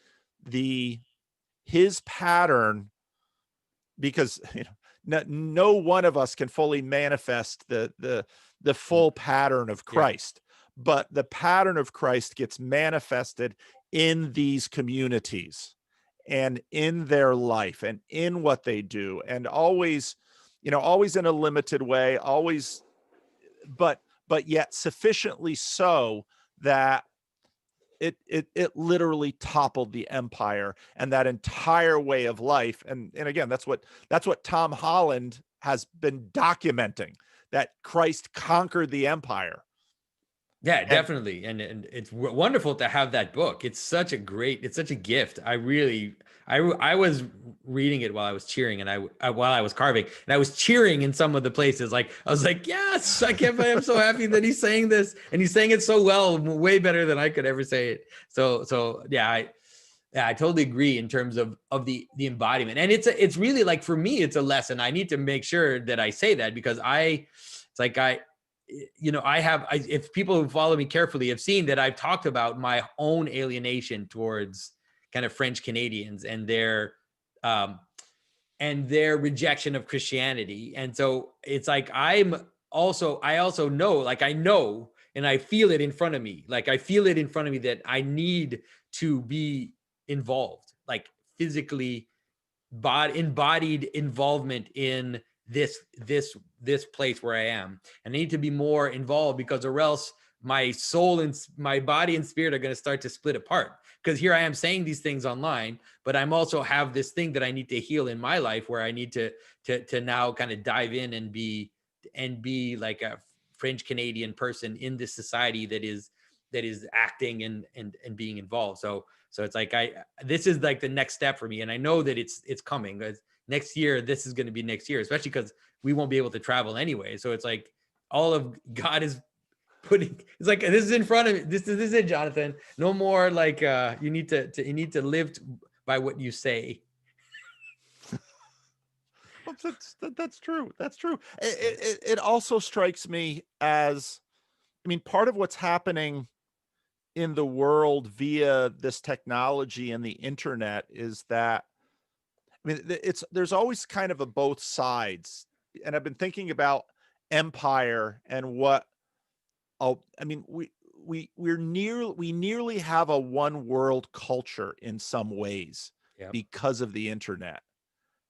his pattern, because no one of us can fully manifest the full pattern of Christ, but the pattern of Christ gets manifested in these communities and in their life and in what they do, and always in a limited way, always, but yet sufficiently so that it literally toppled the empire and that entire way of life. And again, that's what Tom Holland has been documenting, that Christ conquered the empire. Yeah, definitely. And it's wonderful to have that book. It's such a gift. I was reading it while I was cheering, and while I was carving, and I was cheering in some of the places. Like, I was like, yes, I can't believe, I'm so happy that he's saying this, and he's saying it so well, way better than I could ever say it. So yeah, I totally agree in terms of the embodiment. And it's really, like, for me, it's a lesson. I need to make sure that I say that, because if people who follow me carefully have seen that I've talked about my own alienation towards kind of French Canadians and their rejection of Christianity. And so it's like, I also know, like, I know, and I feel it in front of me. Like, I feel it in front of me that I need to be involved, like physically embodied involvement in this place where I am. And I need to be more involved, because or else my soul and my body and spirit are going to start to split apart. Because here I am saying these things online, but I'm also have this thing that I need to heal in my life, where I need to now kind of dive in and be like a French Canadian person in this society that is acting and being involved. So it's like, this is like the next step for me. And I know that it's coming. Next year, this is going to be next year, especially because we won't be able to travel anyway. So it's like, all of God is putting, it's like, this is in front of me. This is it, Jonathan. No more like, you need to live by what you say. That's true. That's true. It also strikes me as, I mean, part of what's happening in the world via this technology and the internet is that, I mean, there's always kind of a both sides. And I've been thinking about empire and what, oh, I mean, we nearly have a one world culture in some ways Yep. because of the internet.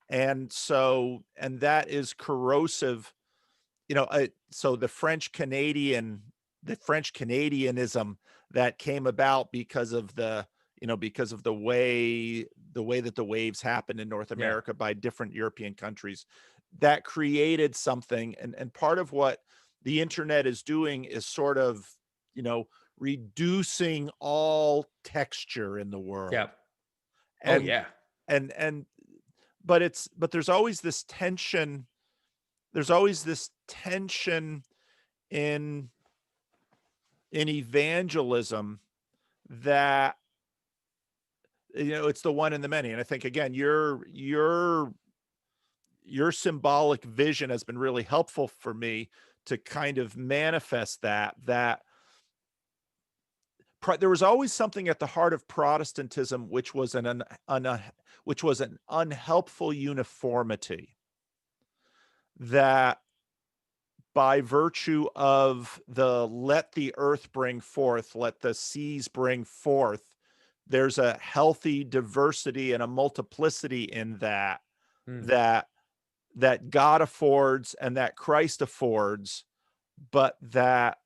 And so, and that is corrosive, so the French Canadianism that came about because of the way that the waves happen in North Yeah. America by different European countries, that created something. And part of what the internet is doing is sort of, reducing all texture in the world. Yep. Oh And yeah. and but there's always this tension. There's always this tension in evangelism that, it's the one and the many. And I think, again, your symbolic vision has been really helpful for me to kind of manifest that there was always something at the heart of Protestantism, which was which was an unhelpful uniformity, that by virtue of the let the earth bring forth, let the seas bring forth, there's a healthy diversity and a multiplicity in that, Hmm. that that God affords and that Christ affords, but that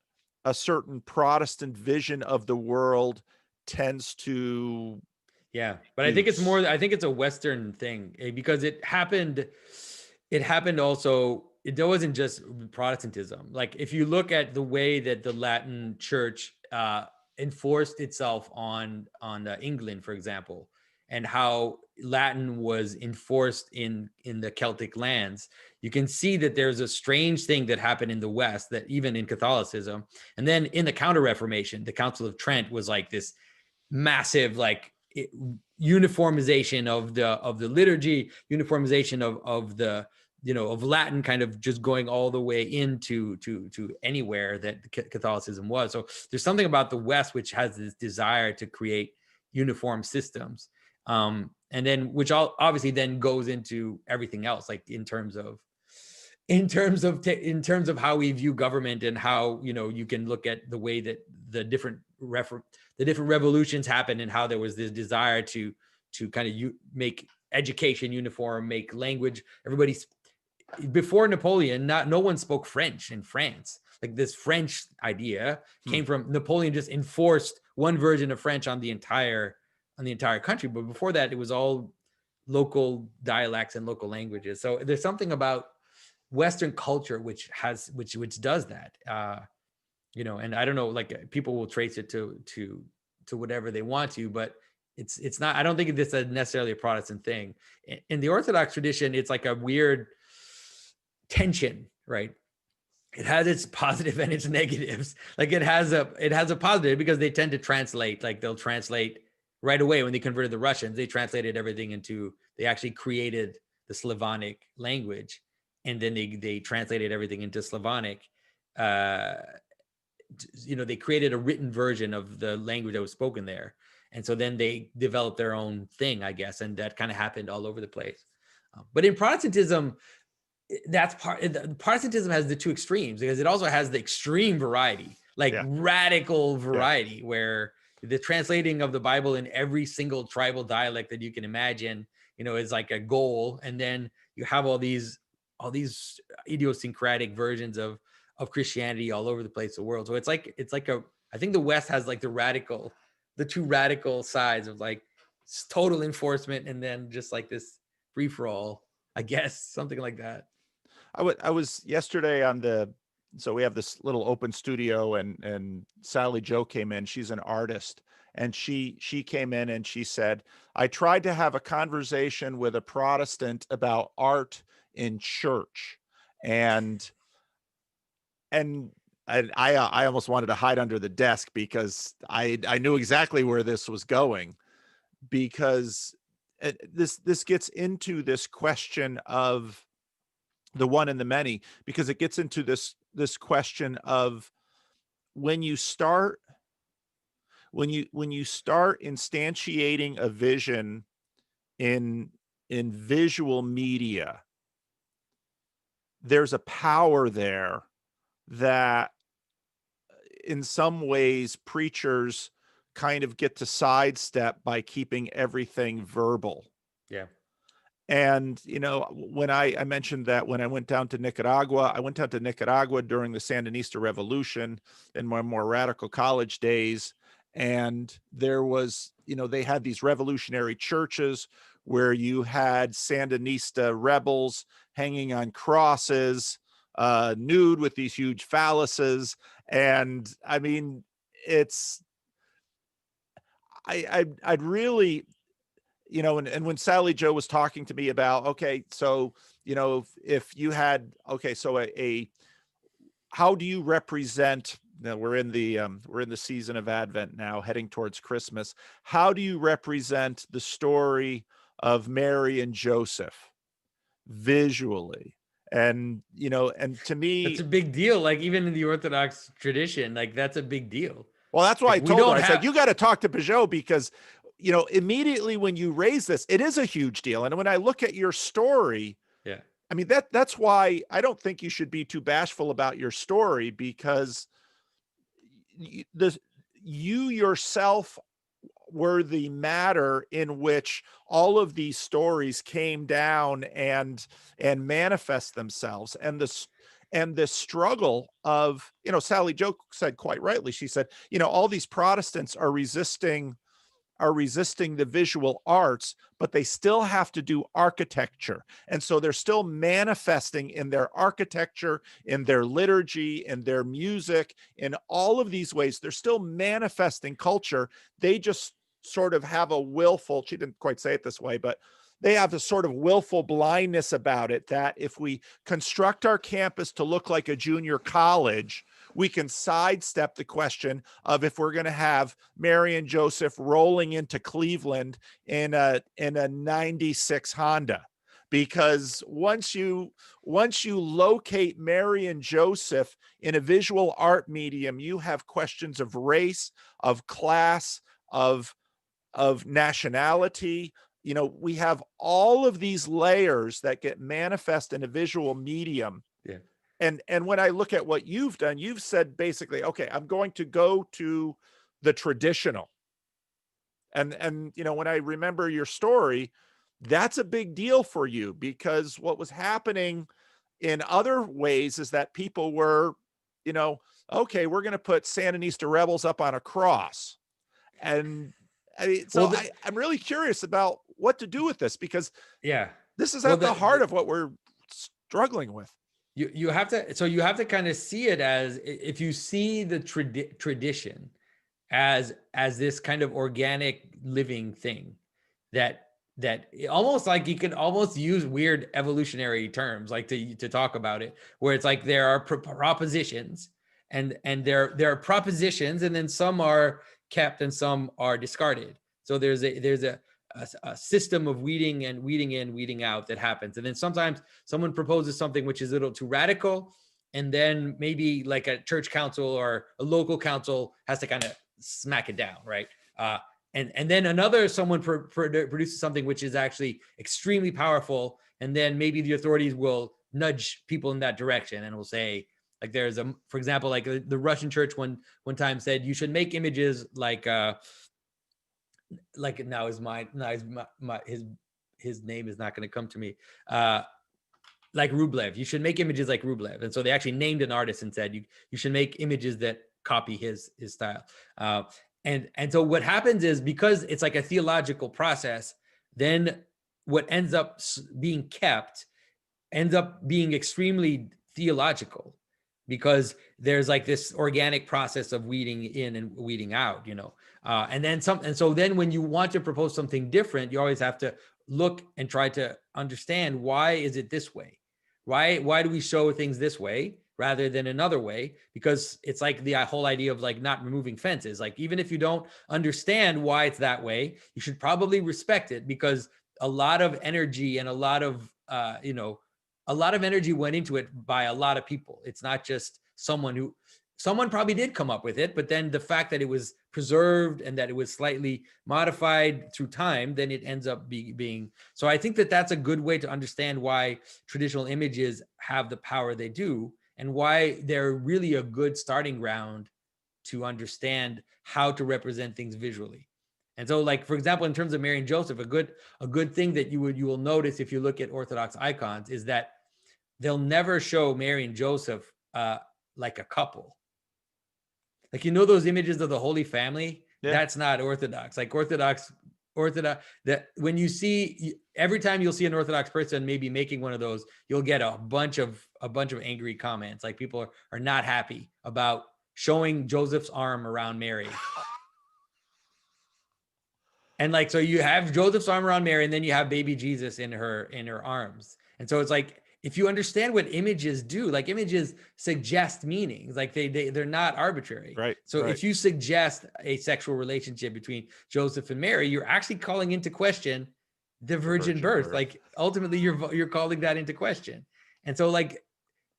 a certain Protestant vision of the world tends to Yeah, but I think it's use. more. I think it's a Western thing because it happened. It happened also. It wasn't just Protestantism. Like if you look at the way that the Latin Church enforced itself on England, for example, and how Latin was enforced in the Celtic lands, you can see that there's a strange thing that happened in the West that even in Catholicism, and then in the Counter Reformation, the Council of Trent was like this massive uniformization of the liturgy, uniformization of the of Latin, kind of just going all the way into to anywhere that Catholicism was. So there's something about the West which has this desire to create uniform systems, and then which obviously then goes into everything else, like in terms of how we view government, and how you can look at the way that the different revolutions happened, and how there was this desire to kind of make education uniform, make language. Everybody's before Napoleon, no one spoke French in France. Like this French idea came from Napoleon, just enforced one version of French on the entire country. But before that, it was all local dialects and local languages. So there's something about Western culture which does that. And I don't know, like people will trace it to whatever they want to, but it's not. I don't think it's necessarily a Protestant thing. In the Orthodox tradition, it's like a weird tension, right? It has its positive and its negatives. Like it has a positive because they tend to translate, like they'll translate right away. When they converted the Russians, they translated everything they actually created the Slavonic language, and then they translated everything into Slavonic. They created a written version of the language that was spoken there. And so then they developed their own thing, I guess. And that kind of happened all over the place. But in Protestantism, Protestantism has the two extremes, because it also has the extreme variety, like radical variety, where the translating of the Bible in every single tribal dialect that you can imagine, is like a goal. And then you have all these idiosyncratic versions of Christianity all over the place, the world. So I think the West has like the two radical sides of like total enforcement, and then just like this free for all, I guess, something like that. I was yesterday so we have this little open studio, and Sally Joe came in. She's an artist, and she came in and she said, I tried to have a conversation with a Protestant about art in church. And I almost wanted to hide under the desk, because I knew exactly where this was going, because this gets into this question of the one and the many, because it gets into this question of when you start when you start instantiating a vision in visual media, there's a power there that in some ways preachers kind of get to sidestep by keeping everything verbal. Yeah. And, you know, when I mentioned that when I went down to Nicaragua, I went down to Nicaragua during the Sandinista Revolution in my more radical college days. And there was, you know, they had these revolutionary churches where you had Sandinista rebels hanging on crosses, nude with these huge phalluses. And I mean, it's, I'd really, you know, and when Sally Joe was talking to me about, okay, so, you know, if you had, okay, so how do you represent, now we're in the season of Advent now, heading towards Christmas. How do you represent the story of Mary and Joseph visually? And, you know, and to That's me, a big deal. Like even in the Orthodox tradition, like that's a big deal. well, that's why Like I we told her, don't I said, have, you got to talk to Peugeot because, you know, immediately when you raise this, it is a huge deal. And when I look at your story, yeah. I mean, that's why I don't think you should be too bashful about your story, because the you yourself were the matter in which all of these stories came down and manifest themselves. And the struggle of, you know, Sally Joe said quite rightly, she said, you know, all these Protestants are resisting the visual arts, but they still have to do architecture. And so they're still manifesting in their architecture, in their liturgy, in their music, in all of these ways. They're still manifesting culture. They just sort of have a willful, she didn't quite say it this way, but they have a sort of willful blindness about it, that if we construct our campus to look like a junior college, we can sidestep the question of if we're going to have Mary and Joseph rolling into Cleveland in a 96 Honda. Because once you locate Mary and Joseph in a visual art medium, you have questions of race, of class, of nationality. You know, we have all of these layers that get manifest in a visual medium. Yeah. And when I look at what you've done, you've said basically, okay, I'm going to go to the traditional. And you know, when I remember your story, that's a big deal for you, because what was happening in other ways is that people were, you know, okay, we're going to put Sandinista rebels up on a cross. And I mean, so Well, I'm really curious about what to do with this, because yeah. this is Well, at the heart of what we're struggling with. you have to, so you have to kind of see it as, if you see the tradition as this kind of organic living thing, that almost like you can almost use weird evolutionary terms like to talk about it, where it's like there are propositions, and there are propositions, and then some are kept and some are discarded. So there's a system of weeding in, weeding out that happens. And then sometimes someone proposes something which is a little too radical, and then maybe like a church council or a local council has to kind of smack it down, right? And then someone produces something which is actually extremely powerful, and then maybe the authorities will nudge people in that direction and will say, like, there's for example, like the Russian church one time said you should make images like now is his name is not going to come to me. Like Rublev, you should make images like Rublev. And so they actually named an artist and said, you should make images that copy his style. And so what happens is, because it's like a theological process, then what ends up being kept ends up being extremely theological, because there's like this organic process of weeding in and weeding out, you know. And so then when you want to propose something different, you always have to look and try to understand, why is it this way? Why do we show things this way rather than another way? Because it's like the whole idea of like not removing fences. Like, even if you don't understand why it's that way, you should probably respect it, because a lot of energy and a lot of energy went into it by a lot of people. It's not just someone probably did come up with it, but then the fact that it was preserved and that it was slightly modified through time, then it ends up being. So I think that that's a good way to understand why traditional images have the power they do, and why they're really a good starting ground to understand how to represent things visually. And so, like, for example, in terms of Mary and Joseph, a good thing that you will notice if you look at Orthodox icons is that they'll never show Mary and Joseph like a couple. Like, those images of the Holy Family, that's not Orthodox. Like Orthodox, that when you see, every time you'll see an Orthodox person maybe making one of those, you'll get a bunch of angry comments. Like, people are not happy about showing Joseph's arm around Mary. And like, so you have Joseph's arm around Mary, and then you have baby Jesus in her arms. And so it's like, if you understand what images do, like, images suggest meanings, like they're not arbitrary. Right. So if you suggest a sexual relationship between Joseph and Mary, you're actually calling into question the virgin birth. Like, ultimately, you're calling that into question. And so, like,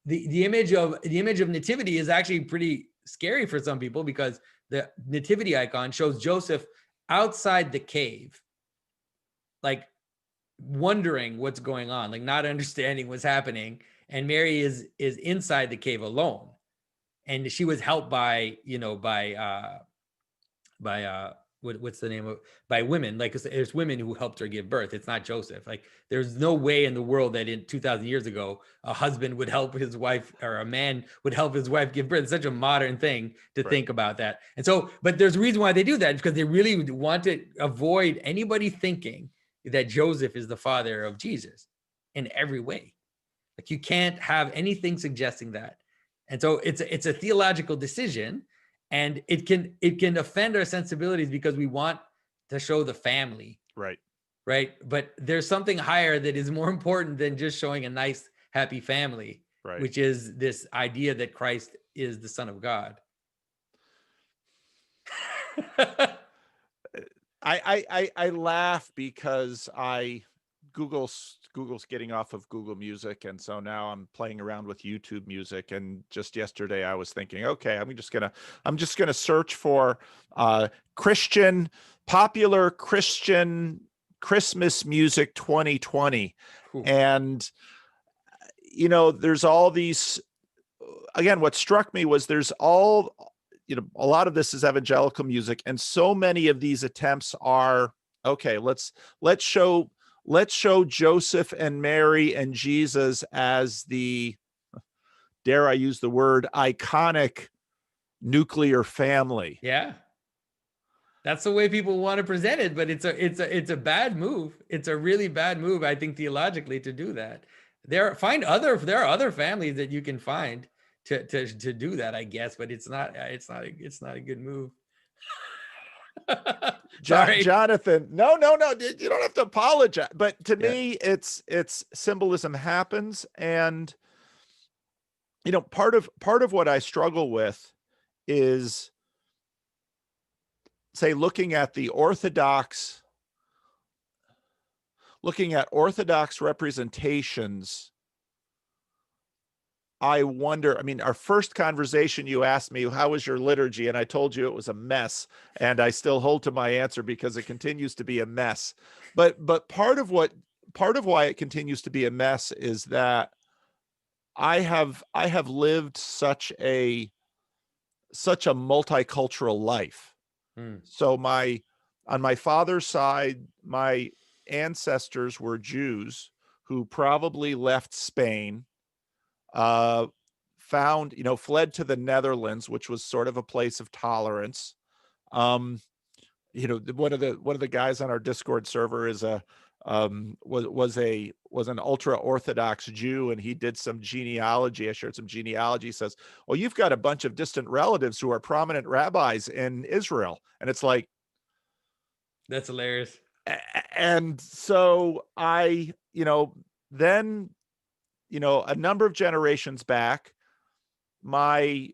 the image of nativity is actually pretty scary for some people, because the nativity icon shows Joseph outside the cave, like, wondering what's going on, like, not understanding what's happening, and Mary is inside the cave alone, and she was helped by what's the name of, by women. Like, there's women who helped her give birth. It's not Joseph. Like, there's no way in the world that in 2,000 years ago a husband would help his wife, or a man would help his wife give birth. It's such a modern thing to think about that. And so, but there's a reason why they do that, because they really want to avoid anybody thinking that Joseph is the father of Jesus in every way. Like, you can't have anything suggesting that. And so it's a theological decision, and it can offend our sensibilities because we want to show the family. Right. But there's something higher that is more important than just showing a nice, happy family, which is this idea that Christ is the Son of God. I laugh because Google's getting off of Google Music, and so now I'm playing around with YouTube Music. And just yesterday I was thinking, okay, I'm just gonna search for popular Christian Christmas music 2020. Ooh. And there's all these. Again, what struck me was there's all. A lot of this is evangelical music, and so many of these attempts are, okay, let's show Joseph and Mary and Jesus as the, dare I use the word, iconic nuclear family. Yeah. That's the way people want to present it, but it's a bad move. It's a really bad move, I think, theologically, to do that. There are other families that you can find to do that, I guess, but it's not a good move. Sorry, Jonathan. No, you don't have to apologize. But to me, it's symbolism happens, and part of what I struggle with is, say, looking at Orthodox representations. I wonder, our first conversation, you asked me, how was your liturgy? And I told you it was a mess. And I still hold to my answer because it continues to be a mess. But part of why it continues to be a mess is that I have lived such a multicultural life. So on my father's side, my ancestors were Jews who probably left Spain, fled to the Netherlands, which was sort of a place of tolerance. One of the guys on our Discord server is was an ultra Orthodox Jew, and he did some genealogy. I shared some genealogy. He says, well, you've got a bunch of distant relatives who are prominent rabbis in Israel. And it's like, that's hilarious. And so then, a number of generations back, my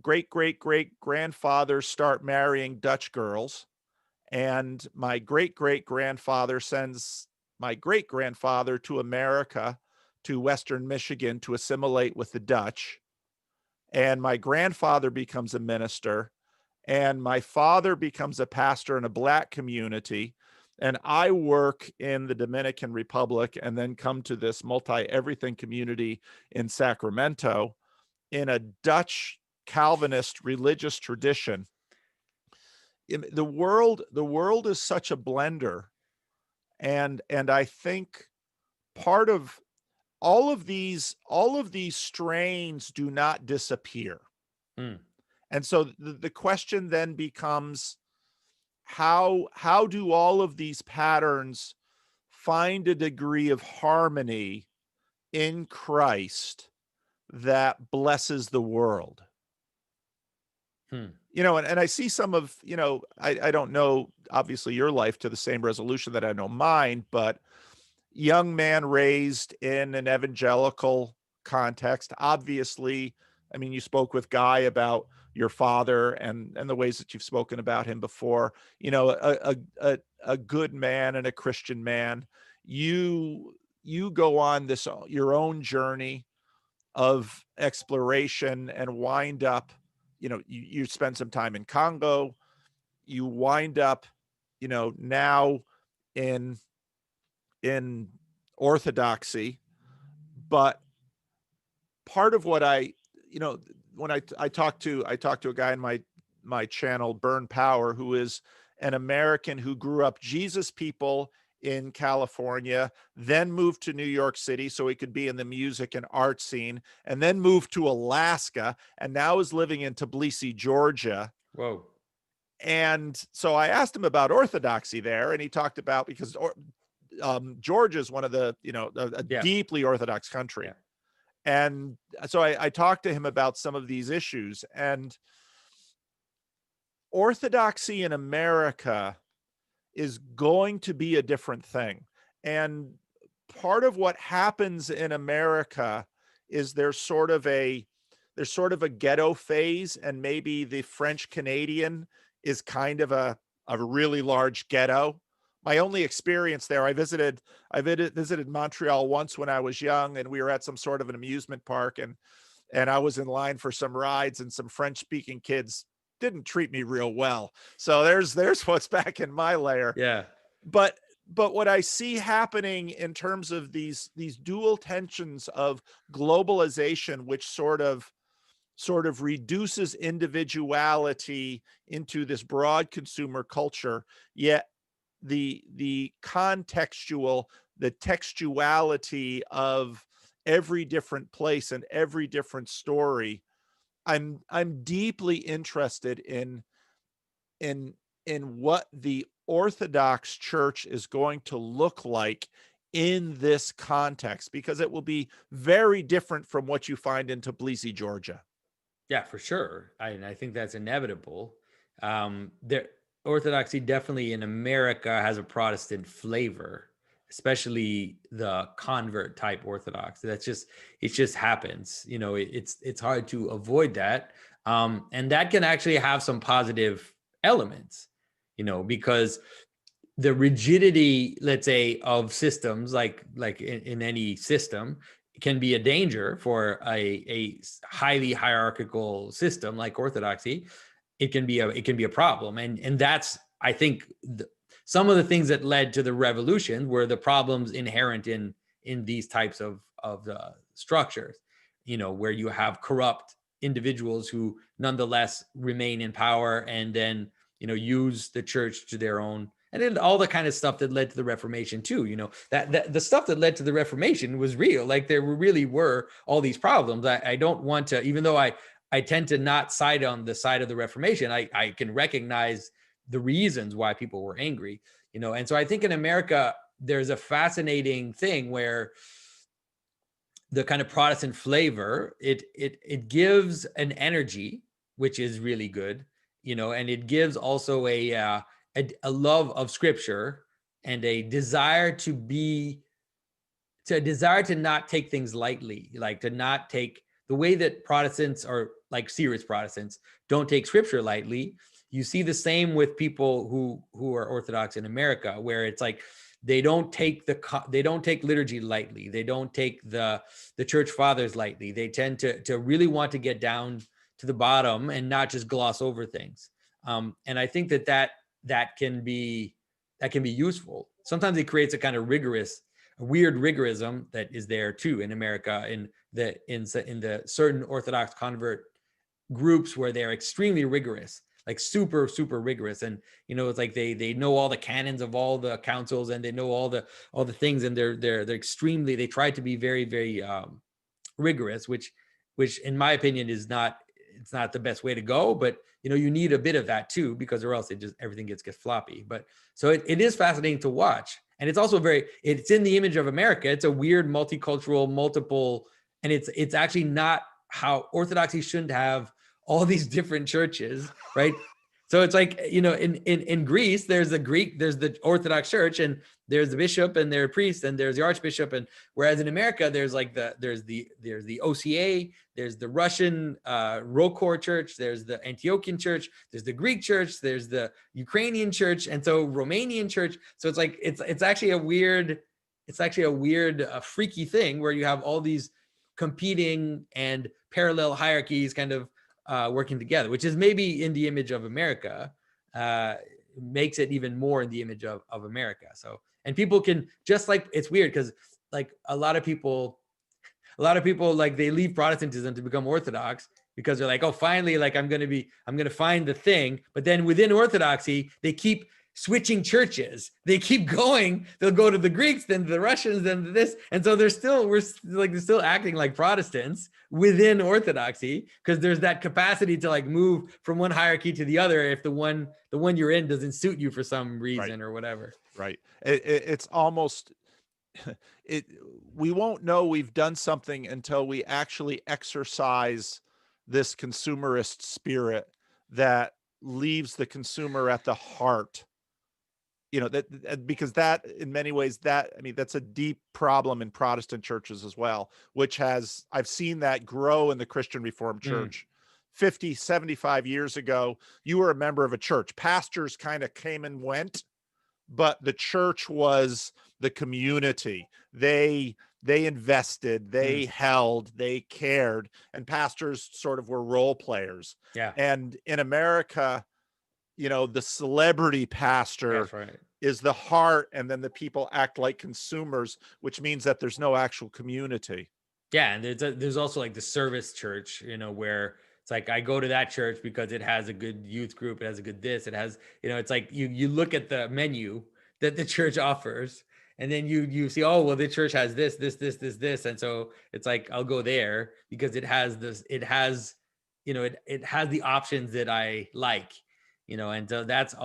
great-great-great-grandfather start marrying Dutch girls, and my great-great-grandfather sends my great-grandfather to America, to Western Michigan, to assimilate with the Dutch. and my grandfather becomes a minister, and my father becomes a pastor in a Black community, and I work in the Dominican Republic and then come to this multi-everything community in Sacramento in a Dutch Calvinist religious tradition. The world is such a blender, and I think part of all of these strains do not disappear. Hmm. And so the question then becomes, how do all of these patterns find a degree of harmony in Christ that blesses the world? Hmm. And I see some of, I don't know, obviously, your life to the same resolution that I know mine, but young man raised in an evangelical context. Obviously, I mean, you spoke with Guy about your father and the ways that you've spoken about him before. A good man and a Christian man. You go on this your own journey of exploration and wind up, you spend some time in Congo. You wind up, now in Orthodoxy. But part of what when I talked to a guy in my channel, Burn Power, who is an American who grew up Jesus people in California, then moved to New York City so he could be in the music and art scene, and then moved to Alaska, and now is living in Tbilisi, Georgia. Whoa. And so I asked him about Orthodoxy there, and he talked about, because Georgia is one of the, a Yeah. deeply Orthodox country. Yeah. And so I talked to him about some of these issues, and Orthodoxy in America is going to be a different thing. And part of what happens in America is there's sort of a ghetto phase, and maybe the French Canadian is kind of a really large ghetto. My only experience there, I visited Montreal once when I was young, and we were at some sort of an amusement park, and I was in line for some rides, and some French speaking kids didn't treat me real well. So there's what's back in my layer. Yeah. But what I see happening in terms of these dual tensions of globalization, which sort of reduces individuality into this broad consumer culture, yet the contextual, the textuality of every different place and every different story, I'm deeply interested in what the Orthodox Church is going to look like in this context, because it will be very different from what you find in Tbilisi, Georgia. Yeah, for sure. I think that's inevitable. There, Orthodoxy definitely in America has a Protestant flavor, especially the convert type Orthodox. It just happens. It's hard to avoid that, and that can actually have some positive elements. Because the rigidity, let's say, of systems, like in any system, can be a danger for a highly hierarchical system like Orthodoxy. It can be a problem, and that's, I think, some of the things that led to the revolution were the problems inherent in these types of structures. Where you have corrupt individuals who nonetheless remain in power, and then use the church to their own. And then all the kind of stuff that led to the Reformation too, that the stuff that led to the Reformation was real. Like there really were all these problems. I don't want to, even though I tend to not side on the side of the Reformation, I can recognize the reasons why people were angry, And so I think in America, there's a fascinating thing where the kind of Protestant flavor, it gives an energy, which is really good, and it gives also a love of Scripture and a desire to not take things lightly, like to not take the way that Protestants, or like serious Protestants, don't take Scripture lightly. You see the same with people who are Orthodox in America, where it's like they don't take liturgy lightly. They don't take the church fathers lightly. They tend to really want to get down to the bottom and not just gloss over things. And I think that can be useful. Sometimes it creates a kind of weird rigorism that is there too in America, in the certain Orthodox convert groups where they're extremely rigorous, like super rigorous. And it's like they know all the canons of all the councils, and they know all the things, and they're extremely, they try to be very rigorous, which in my opinion it's not the best way to go. But you need a bit of that too, because or else everything gets floppy. But so it is fascinating to watch. And it's also it's in the image of America. It's a weird multicultural, multiple, and it's actually not how Orthodoxy shouldn't have all these different churches, right? So it's like, in Greece, there's the Orthodox Church, and there's the bishop, and there are priests, and there's the archbishop. And whereas in America, there's the OCA, there's the Russian Rokor Church, there's the Antiochian Church, there's the Greek Church, there's the Ukrainian Church, and so Romanian Church. So it's like it's actually a weird, freaky thing where you have all these competing and parallel hierarchies kind of working together, which is maybe in the image of America, makes it even more in the image of America. So, and people can just like, it's weird because like a lot of people like they leave Protestantism to become Orthodox because they're like, oh, finally, like I'm going to find the thing. But then within Orthodoxy, they keep switching churches. They keep going. They'll go to the Greeks, then to the Russians, then to this. And so they're still acting like Protestants within Orthodoxy, because there's that capacity to like move from one hierarchy to the other if the one you're in doesn't suit you for some reason, right, or whatever. Right. It's almost we won't know we've done something until we actually exercise this consumerist spirit that leaves the consumer at the heart. That because that in many ways that's a deep problem in Protestant churches as well, which I've seen that grow in the Christian Reformed Church. 50, 75 years ago, you were a member of a church. Pastors kind of came and went, but the church was the community. They invested, they held, they cared, and pastors sort of were role players. Yeah. And in America, the celebrity pastor is the heart, and then the people act like consumers, which means that there's no actual community. Yeah, and there's also like the service church, where it's like I go to that church because it has a good youth group, it has a good this, it has, it's like you look at the menu that the church offers, and then you see, oh, well, the church has this, and so it's like I'll go there because it has this, it has the options that I like. And so that's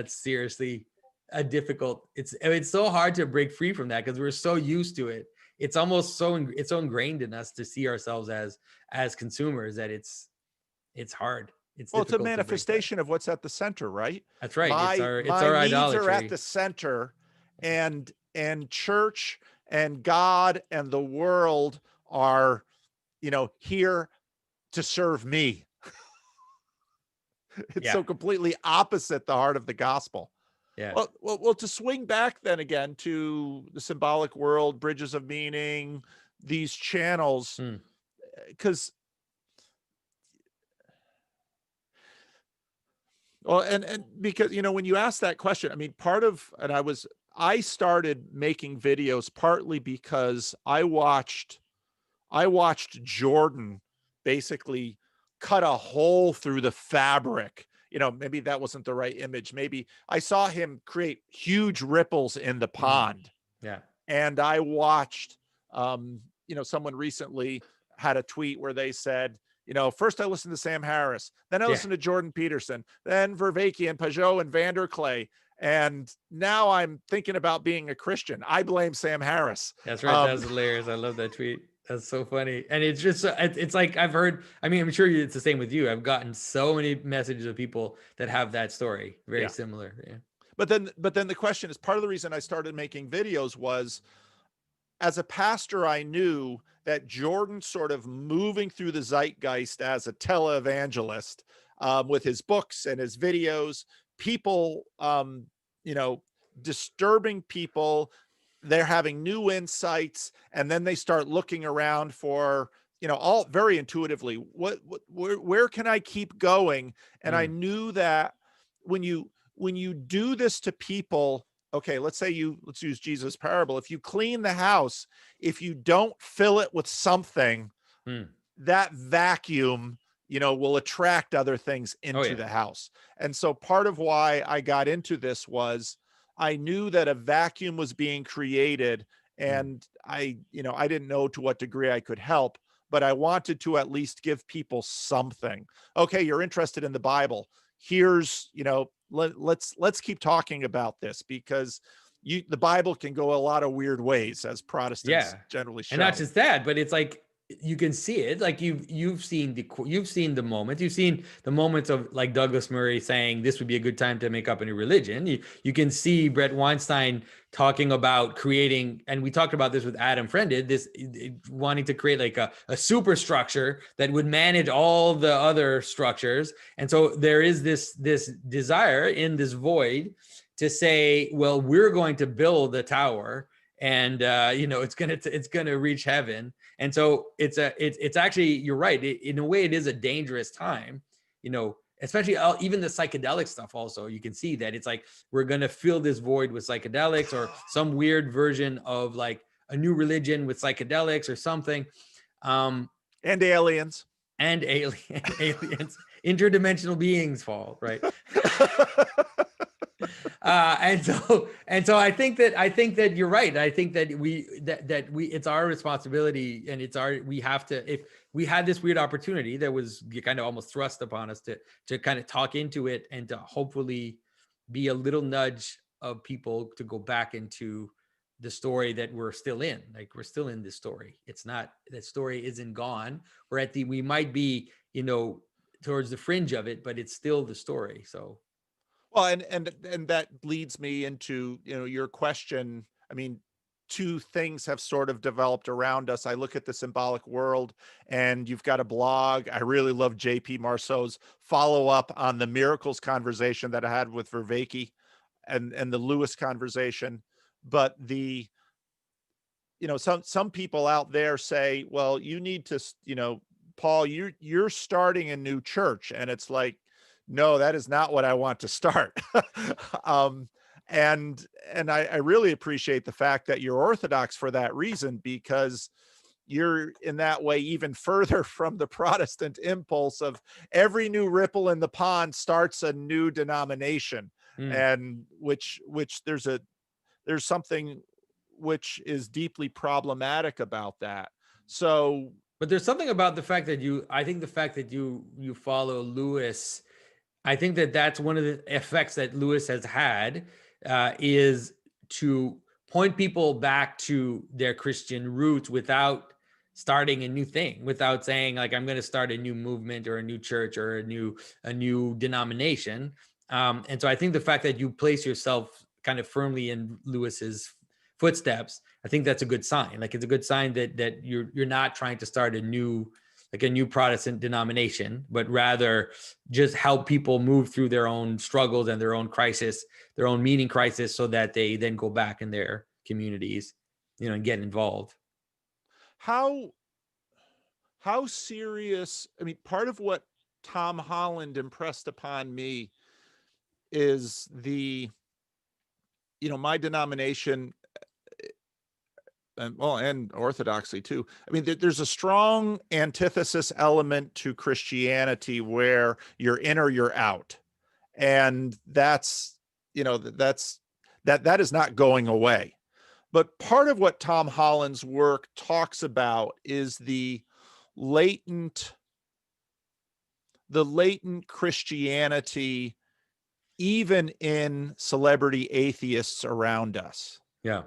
seriously a difficult, it's so hard to break free from that because we're so used to it. It's almost so ingrained in us to see ourselves as consumers that it's hard. It's a manifestation of what's at the center, right? That's right. My it's our needs idolatry are at the center, and church and God and the world are, here to serve me. It's so completely opposite the heart of the gospel. Yeah. Well, to swing back then again to the symbolic world, bridges of meaning, these channels, because, well, and because, when you ask that question, I mean, I started making videos partly because I watched Jordan basically cut a hole through the fabric. Maybe that wasn't the right image. Maybe I saw him create huge ripples in the pond. Yeah. And I watched, someone recently had a tweet where they said, first I listened to Sam Harris, then I listened to Jordan Peterson, then Vervaeke and Pajot and Vanderklay. And now I'm thinking about being a Christian. I blame Sam Harris. That's right. That's hilarious. I love that tweet. That's so funny. And it's just, it's like, I've heard, I mean, I'm sure it's the same with you. I've gotten so many messages of people that have that story. Very similar. Yeah. But then the question is, part of the reason I started making videos was, as a pastor, I knew that Jordan sort of moving through the zeitgeist as a televangelist, with his books and his videos, people, you know, disturbing people. They're having new insights, and then they start looking around for, you know, all very intuitively, where can I keep going? And I Mm, knew that when you do this to people, okay, let's use Jesus' parable. If you clean the house, if you don't fill it with something, mm. that vacuum, you know, will attract other things Oh into yeah. the house. And so part of why I got into this was I knew that a vacuum was being created, Mm. and you know, I didn't know to what degree I could help, but I wanted to at least give people something. Okay, you're interested in the Bible. Here's, you know, let's keep talking about this, because the Bible can go a lot of weird ways, as Protestants Yeah, generally and not show. just that, but it's like you can see it. Like you've seen the moments. You've seen the moments of like Douglas Murray saying this would be a good time to make up a new religion. You can see Brett Weinstein talking about creating, and we talked about this with Adam Friended, this wanting to create like a superstructure that would manage all the other structures. And so there is this desire in this void to say, well, we're going to build a tower, and you know, it's gonna reach heaven. And so it's actually, you're right, in a way it is a dangerous time, you know, especially even the psychedelic stuff. Also, you can see that it's like we're gonna fill this void with psychedelics, or some weird version of like a new religion with psychedelics or something. um And aliens. and aliens, interdimensional beings fall, right? And so I think that you're right. I think that we it's our responsibility, and we have to, if we had this weird opportunity that was kind of almost thrust upon us, to kind of talk into it, and to hopefully be a little nudge of people to go back into the story that we're still in. Like, we're still in this story. It's not, that story isn't gone. We might be, you know, towards the fringe of it, but it's still the story. So Well, and that leads me into, you know, your question. I mean, two things have sort of developed around us. I look at the symbolic world, and you've got a blog. I really love JP Marceau's follow-up on the miracles conversation that I had with Vervaeke, and the Lewis conversation. But you know, some people out there say, well, you need to, you know, Paul, you're starting a new church. And it's like, no, that is not what I want to start. um, and I really appreciate the fact that you're Orthodox for that reason, because you're in that way even further from the Protestant impulse of every new ripple in the pond starts a new denomination. mm. And which there's something which is deeply problematic about that. So, But there's something about the fact that I think the fact that you follow Lewis, I think that that's one of the effects that Lewis has had, is to point people back to their Christian roots without starting a new thing, without saying like, I'm going to start a new movement or a new church or a new denomination. And so I think the fact that you place yourself kind of firmly in Lewis's footsteps, I think that's a good sign. Like, it's a good sign that you're not trying to start a new Protestant denomination, but rather just help people move through their own struggles and their own crisis, their own meaning crisis, so that they then go back in their communities, you know, and get involved. how how serious? I mean, part of what Tom Holland impressed upon me is you know, my denomination, and well, and Orthodoxy too. I mean, there's a strong antithesis element to Christianity where you're in or you're out. And that's, you know, that is not going away. But part of what Tom Holland's work talks about is latent latent Christianity, even in celebrity atheists around us. Yeah.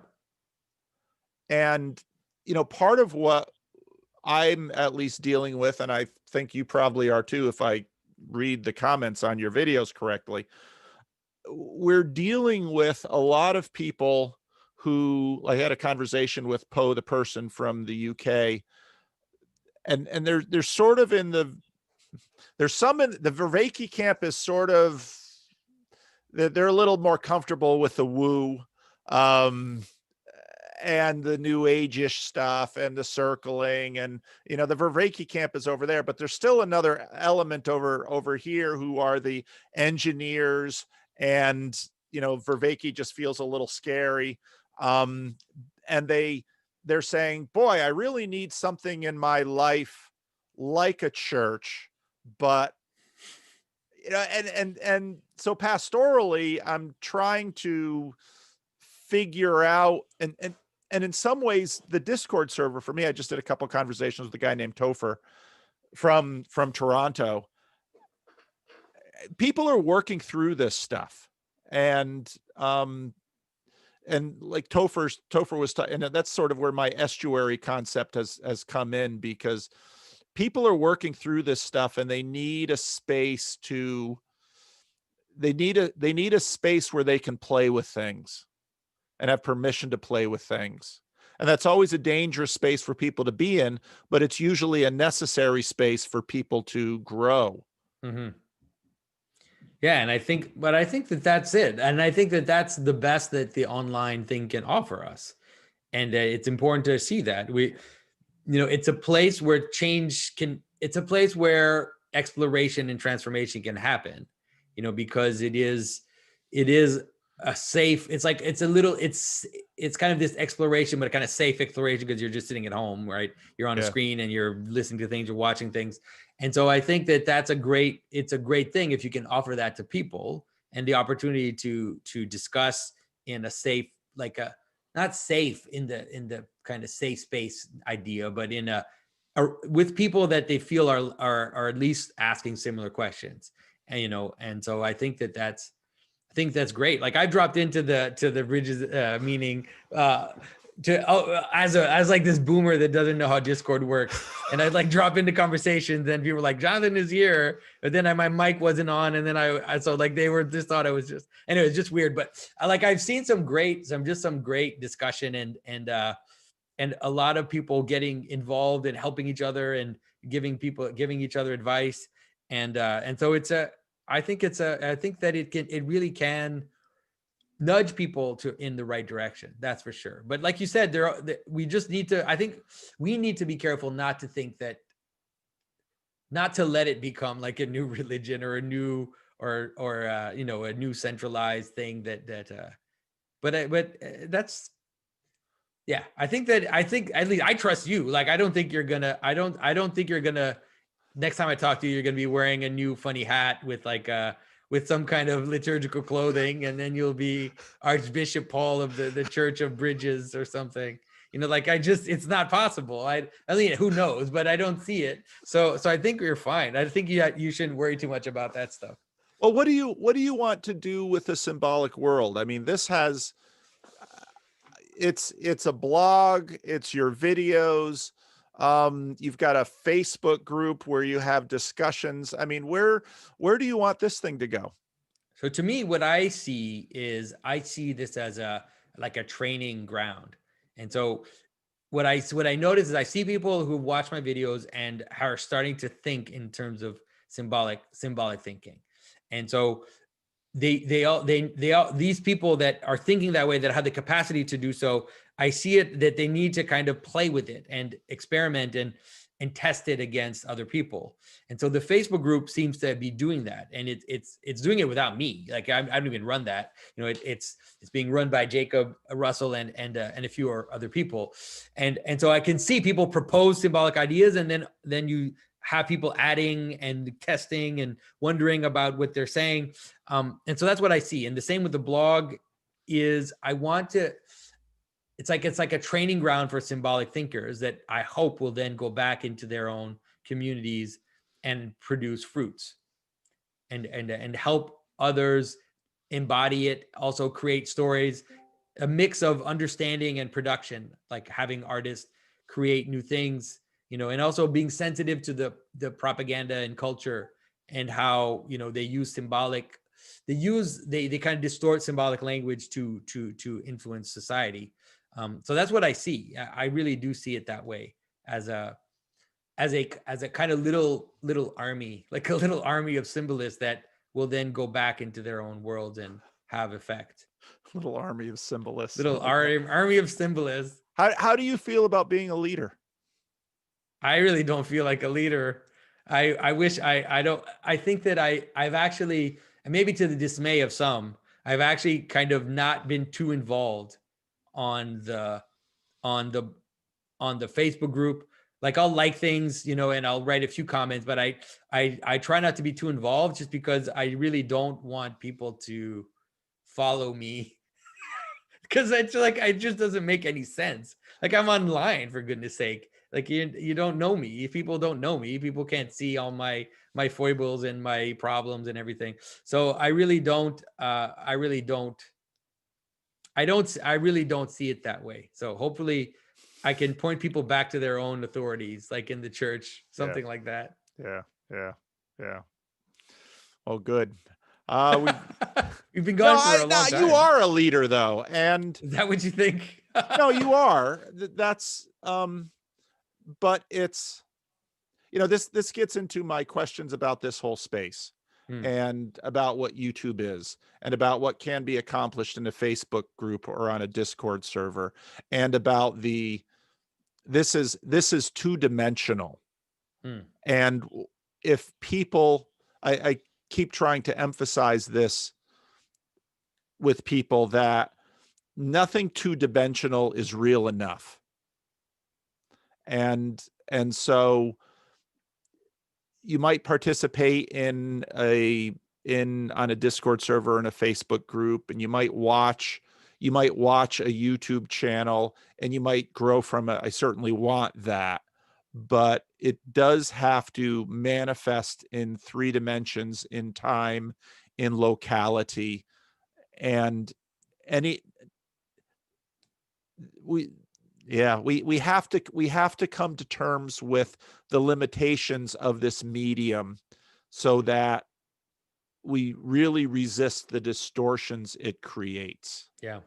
And, you know, part of what I'm at least dealing with, and I think you probably are too, if I read the comments on your videos correctly, we're dealing with a lot of people who, I had a conversation with Poe, the person from the UK, and they're sort of in There's some in the Vervaeke camp is sort of, they're a little more comfortable with the woo, and the new age-ish stuff and the circling, and the Vervaeke camp is over there, but there's still another element over here who are the engineers, and Vervaeke just feels a little scary. And they're saying, boy, I really need something in my life like a church, but and so pastorally, I'm trying to figure out, and in some ways, the Discord server for me, I just did a couple of conversations with a guy named Topher from Toronto. People are working through this stuff, and like Topher was, and that's sort of where my estuary concept has come in, because people are working through this stuff, and they need a space they need a space where they can play with things and have permission to play with things. And that's always a dangerous space for people to be in, but it's usually a necessary space for people to grow. Mm-hmm. Yeah, and I think that that's it, and I think that that's the best that the online thing can offer us, and it's important to see that it's a place where it's a place where exploration and transformation can happen, because it is a safe, it's kind of this exploration, but a kind of safe exploration, because you're just sitting at home, right? You're on a screen and you're listening to things, you're watching things. And so I think that it's a great thing if you can offer that to people, and the opportunity to discuss in a safe, not safe in the kind of safe space idea, but in with people that they feel are at least asking similar questions. And and so I think that's great. Like, I dropped into the Bridges meaning as like this boomer that doesn't know how Discord works, and I'd like drop into conversations, and people were like, Jonathan is here, but then my mic wasn't on, and then I so like they were just thought I was just, anyway, it's just weird. But I've seen some great discussion, and a lot of people getting involved and helping each other and giving each other advice, and so I think that it really can nudge people in the right direction. That's for sure. But like you said, we just need to, I think we need to be careful not to let it become like a new religion or a new, or a new centralized thing but that's, yeah, I think at least I trust you. Like, I don't think you're gonna, next time I talk to you, you're gonna be wearing a new funny hat with with some kind of liturgical clothing, and then you'll be Archbishop Paul of the Church of Bridges or something. It's not possible. I mean, who knows? But I don't see it. So I think you're fine. I think you shouldn't worry too much about that stuff. Well, what do you want to do with the symbolic world? I mean, this has, it's a blog, it's your videos. You've got a Facebook group where you have discussions. I mean, where do you want this thing to go? So to me, what I see this as a training ground. And so what I notice is I see people who watch my videos and are starting to think in terms of symbolic thinking. And so these people that are thinking that way, that have the capacity to do so, I see it that they need to kind of play with it and experiment and test it against other people. And so the Facebook group seems to be doing that, and it's doing it without me. Like, I don't even run that. It's being run by Jacob Russell and a few other people, and so I can see people propose symbolic ideas, and then you have people adding and testing and wondering about what they're saying. And so that's what I see. And the same with the blog is it's like a training ground for symbolic thinkers that I hope will then go back into their own communities and produce fruits and help others embody it, also create stories, a mix of understanding and production, like having artists create new things, and also being sensitive to the propaganda and culture, and how, they use they kind of distort symbolic language to influence society. So that's what I see. I really do see it that way, as as a kind of little army, like a little army of symbolists that will then go back into their own worlds and have effect. Little army of symbolists. Little Like army of symbolists. how do you feel about being a leader? I really don't feel like a leader. I wish I don't. I think that I've actually, and maybe to the dismay of some, I've actually kind of not been too involved on the on the on the Facebook group. Like I'll like things, you know, and I'll write a few comments, but I try not to be too involved just because I really don't want people to follow me because it's like it just doesn't make any sense. Like I'm online for goodness sake. Like you don't know me. If people don't know me, people can't see all my foibles and my problems and everything. So I really don't. I really don't see it that way. So hopefully I can point people back to their own authorities, like in the church, something like that. Yeah. Oh, good. We've been gone for a long time. You are a leader though. And is that what you think? no, you are. That's, but it's, this gets into my questions about this whole space. And about what YouTube is, and about what can be accomplished in a Facebook group or on a Discord server, and about this is two-dimensional. And if people, I keep trying to emphasize this with people, that nothing two-dimensional is real enough. And so you might participate on a Discord server and a Facebook group, and you might watch a YouTube channel, and you might grow from it. I certainly want that, but it does have to manifest in 3 dimensions, in time, in locality, and we have to come to terms with the limitations of this medium, so that we really resist the distortions it creates. Yeah.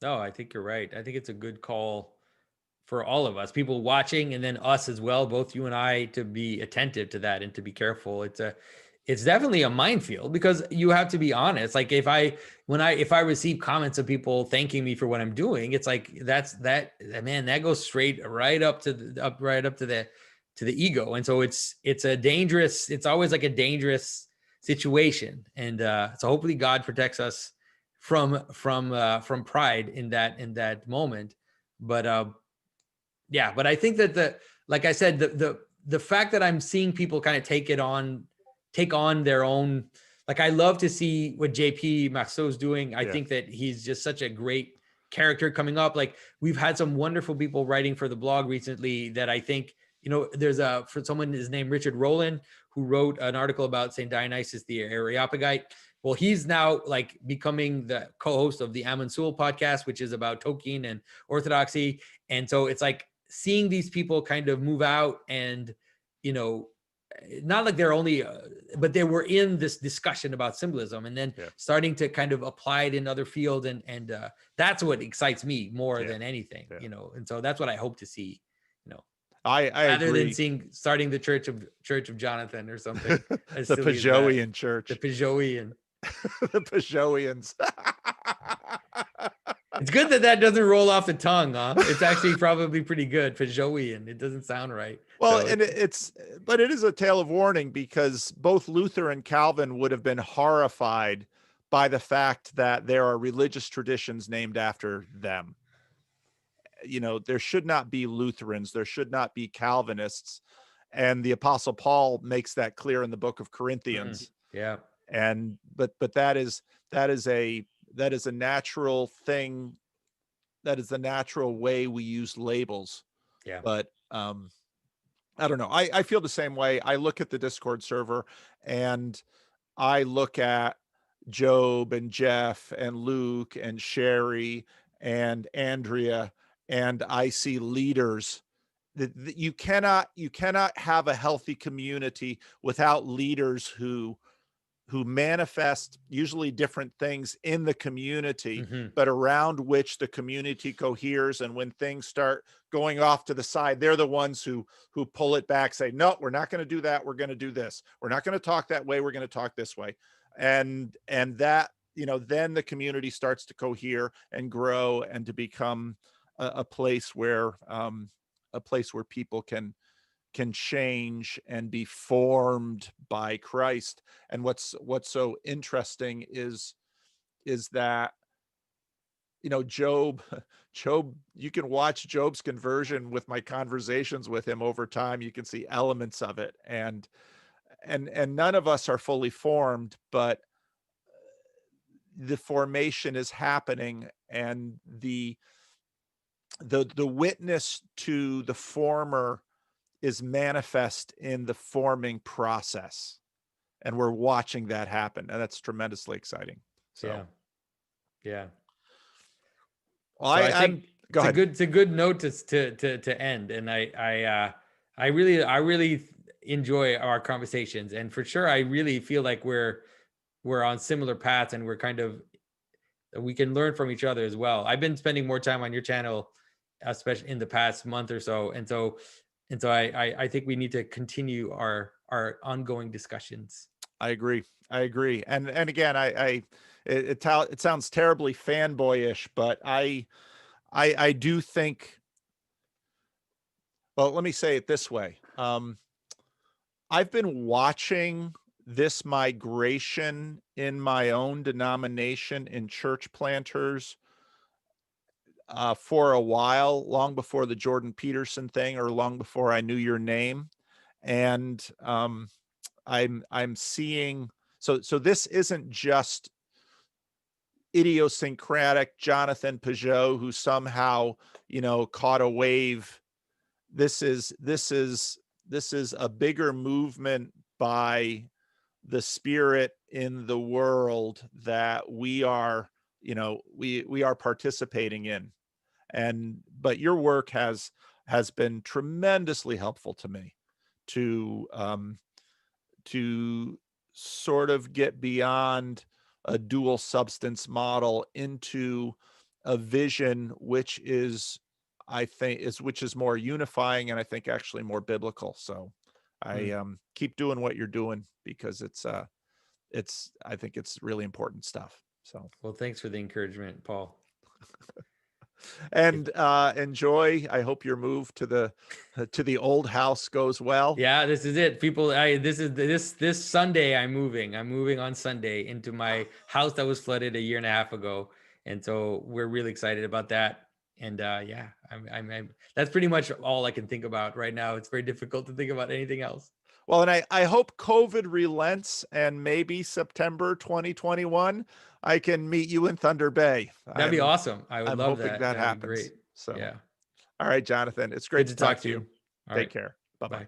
No, I think you're right. I think it's a good call for all of us, people watching, and then us as well, both you and I, to be attentive to that and to be careful. It's definitely a minefield, because you have to be honest. Like if I receive comments of people thanking me for what I'm doing, it's like that goes straight right up to the ego. And so it's always like a dangerous situation. And so hopefully God protects us from pride in that moment. But but I think that like I said, the fact that I'm seeing people kind of take on their own, like I love to see what JP Marceau's doing. I think that he's just such a great character coming up. Like we've had some wonderful people writing for the blog recently that I think, there's for someone, his name Richard Rowland, who wrote an article about St. Dionysius the Areopagite. Well, he's now like becoming the co-host of the Ammon Sewell podcast, which is about Tolkien and Orthodoxy. And so it's like seeing these people kind of move out and, not like they're only, but they were in this discussion about symbolism, and then starting to kind of apply it in other fields. And that's what excites me more than anything, and so that's what I hope to see, I rather agree. than starting the Church of Jonathan or something. The Peugeotian church. The Peugeotian. The Peugeotians. It's good that doesn't roll off the tongue, huh? It's actually probably pretty good. Peugeotian. It doesn't sound right. Well, so, but it is a tale of warning, because both Luther and Calvin would have been horrified by the fact that there are religious traditions named after them. There should not be Lutherans, there should not be Calvinists. And the Apostle Paul makes that clear in the book of Corinthians. Yeah. And but that is a natural thing. That is the natural way we use labels. Yeah. But I don't know. I feel the same way. I look at the Discord server, and I look at Job and Jeff and Luke and Sherry and Andrea, and I see leaders. That you cannot have a healthy community without leaders who who manifest usually different things in the community, Hmm. but around which the community coheres. And when things start going off to the side, they're the ones who pull it back, say, no, we're not going to do that. We're going to do this. We're not going to talk that way. We're going to talk this way. And that, then the community starts to cohere and grow and to become a place where people can change and be formed by Christ. And what's so interesting is that, Job, you can watch Job's conversion with my conversations with him over time. You can see elements of it, and none of us are fully formed, but the formation is happening, and the witness to the former is manifest in the forming process, and we're watching that happen, and that's tremendously exciting. So Yeah. well, So I I'm think go ahead. it's a good note to end. And I really enjoy our conversations, and for sure I really feel like we're on similar paths, and we can learn from each other as well. I've been spending more time on your channel, especially in the past month or so, and so I think we need to continue our ongoing discussions. I agree. And again, it sounds terribly fanboyish, but I do think, well, let me say it this way. I've been watching this migration in my own denomination in church planters for a while, long before the Jordan Peterson thing, or long before I knew your name. And I'm seeing, so this isn't just idiosyncratic Jonathan Peugeot who somehow, caught a wave. This is a bigger movement by the Spirit in the world that we are, we are participating in. But your work has been tremendously helpful to me to sort of get beyond a dual substance model into a vision which is, I think, which is more unifying, and I think actually more biblical. So I keep doing what you're doing, because it's I think it's really important stuff. So Well, thanks for the encouragement, Paul. and enjoy. I hope your move to the old house goes well. Yeah, this is it. People, this Sunday I'm moving. I'm moving on Sunday into my house that was flooded a year and a half ago. And so we're really excited about that. And yeah, I'm that's pretty much all I can think about right now. It's very difficult to think about anything else. Well, and I hope COVID relents, and maybe September 2021, I can meet you in Thunder Bay. That'd be awesome. I would I'm love hoping that. that That'd be happens. great. So, Yeah. all right, Jonathan, it's Good great to to talk talk to to you. you. All Take right. care. Bye-bye. Bye.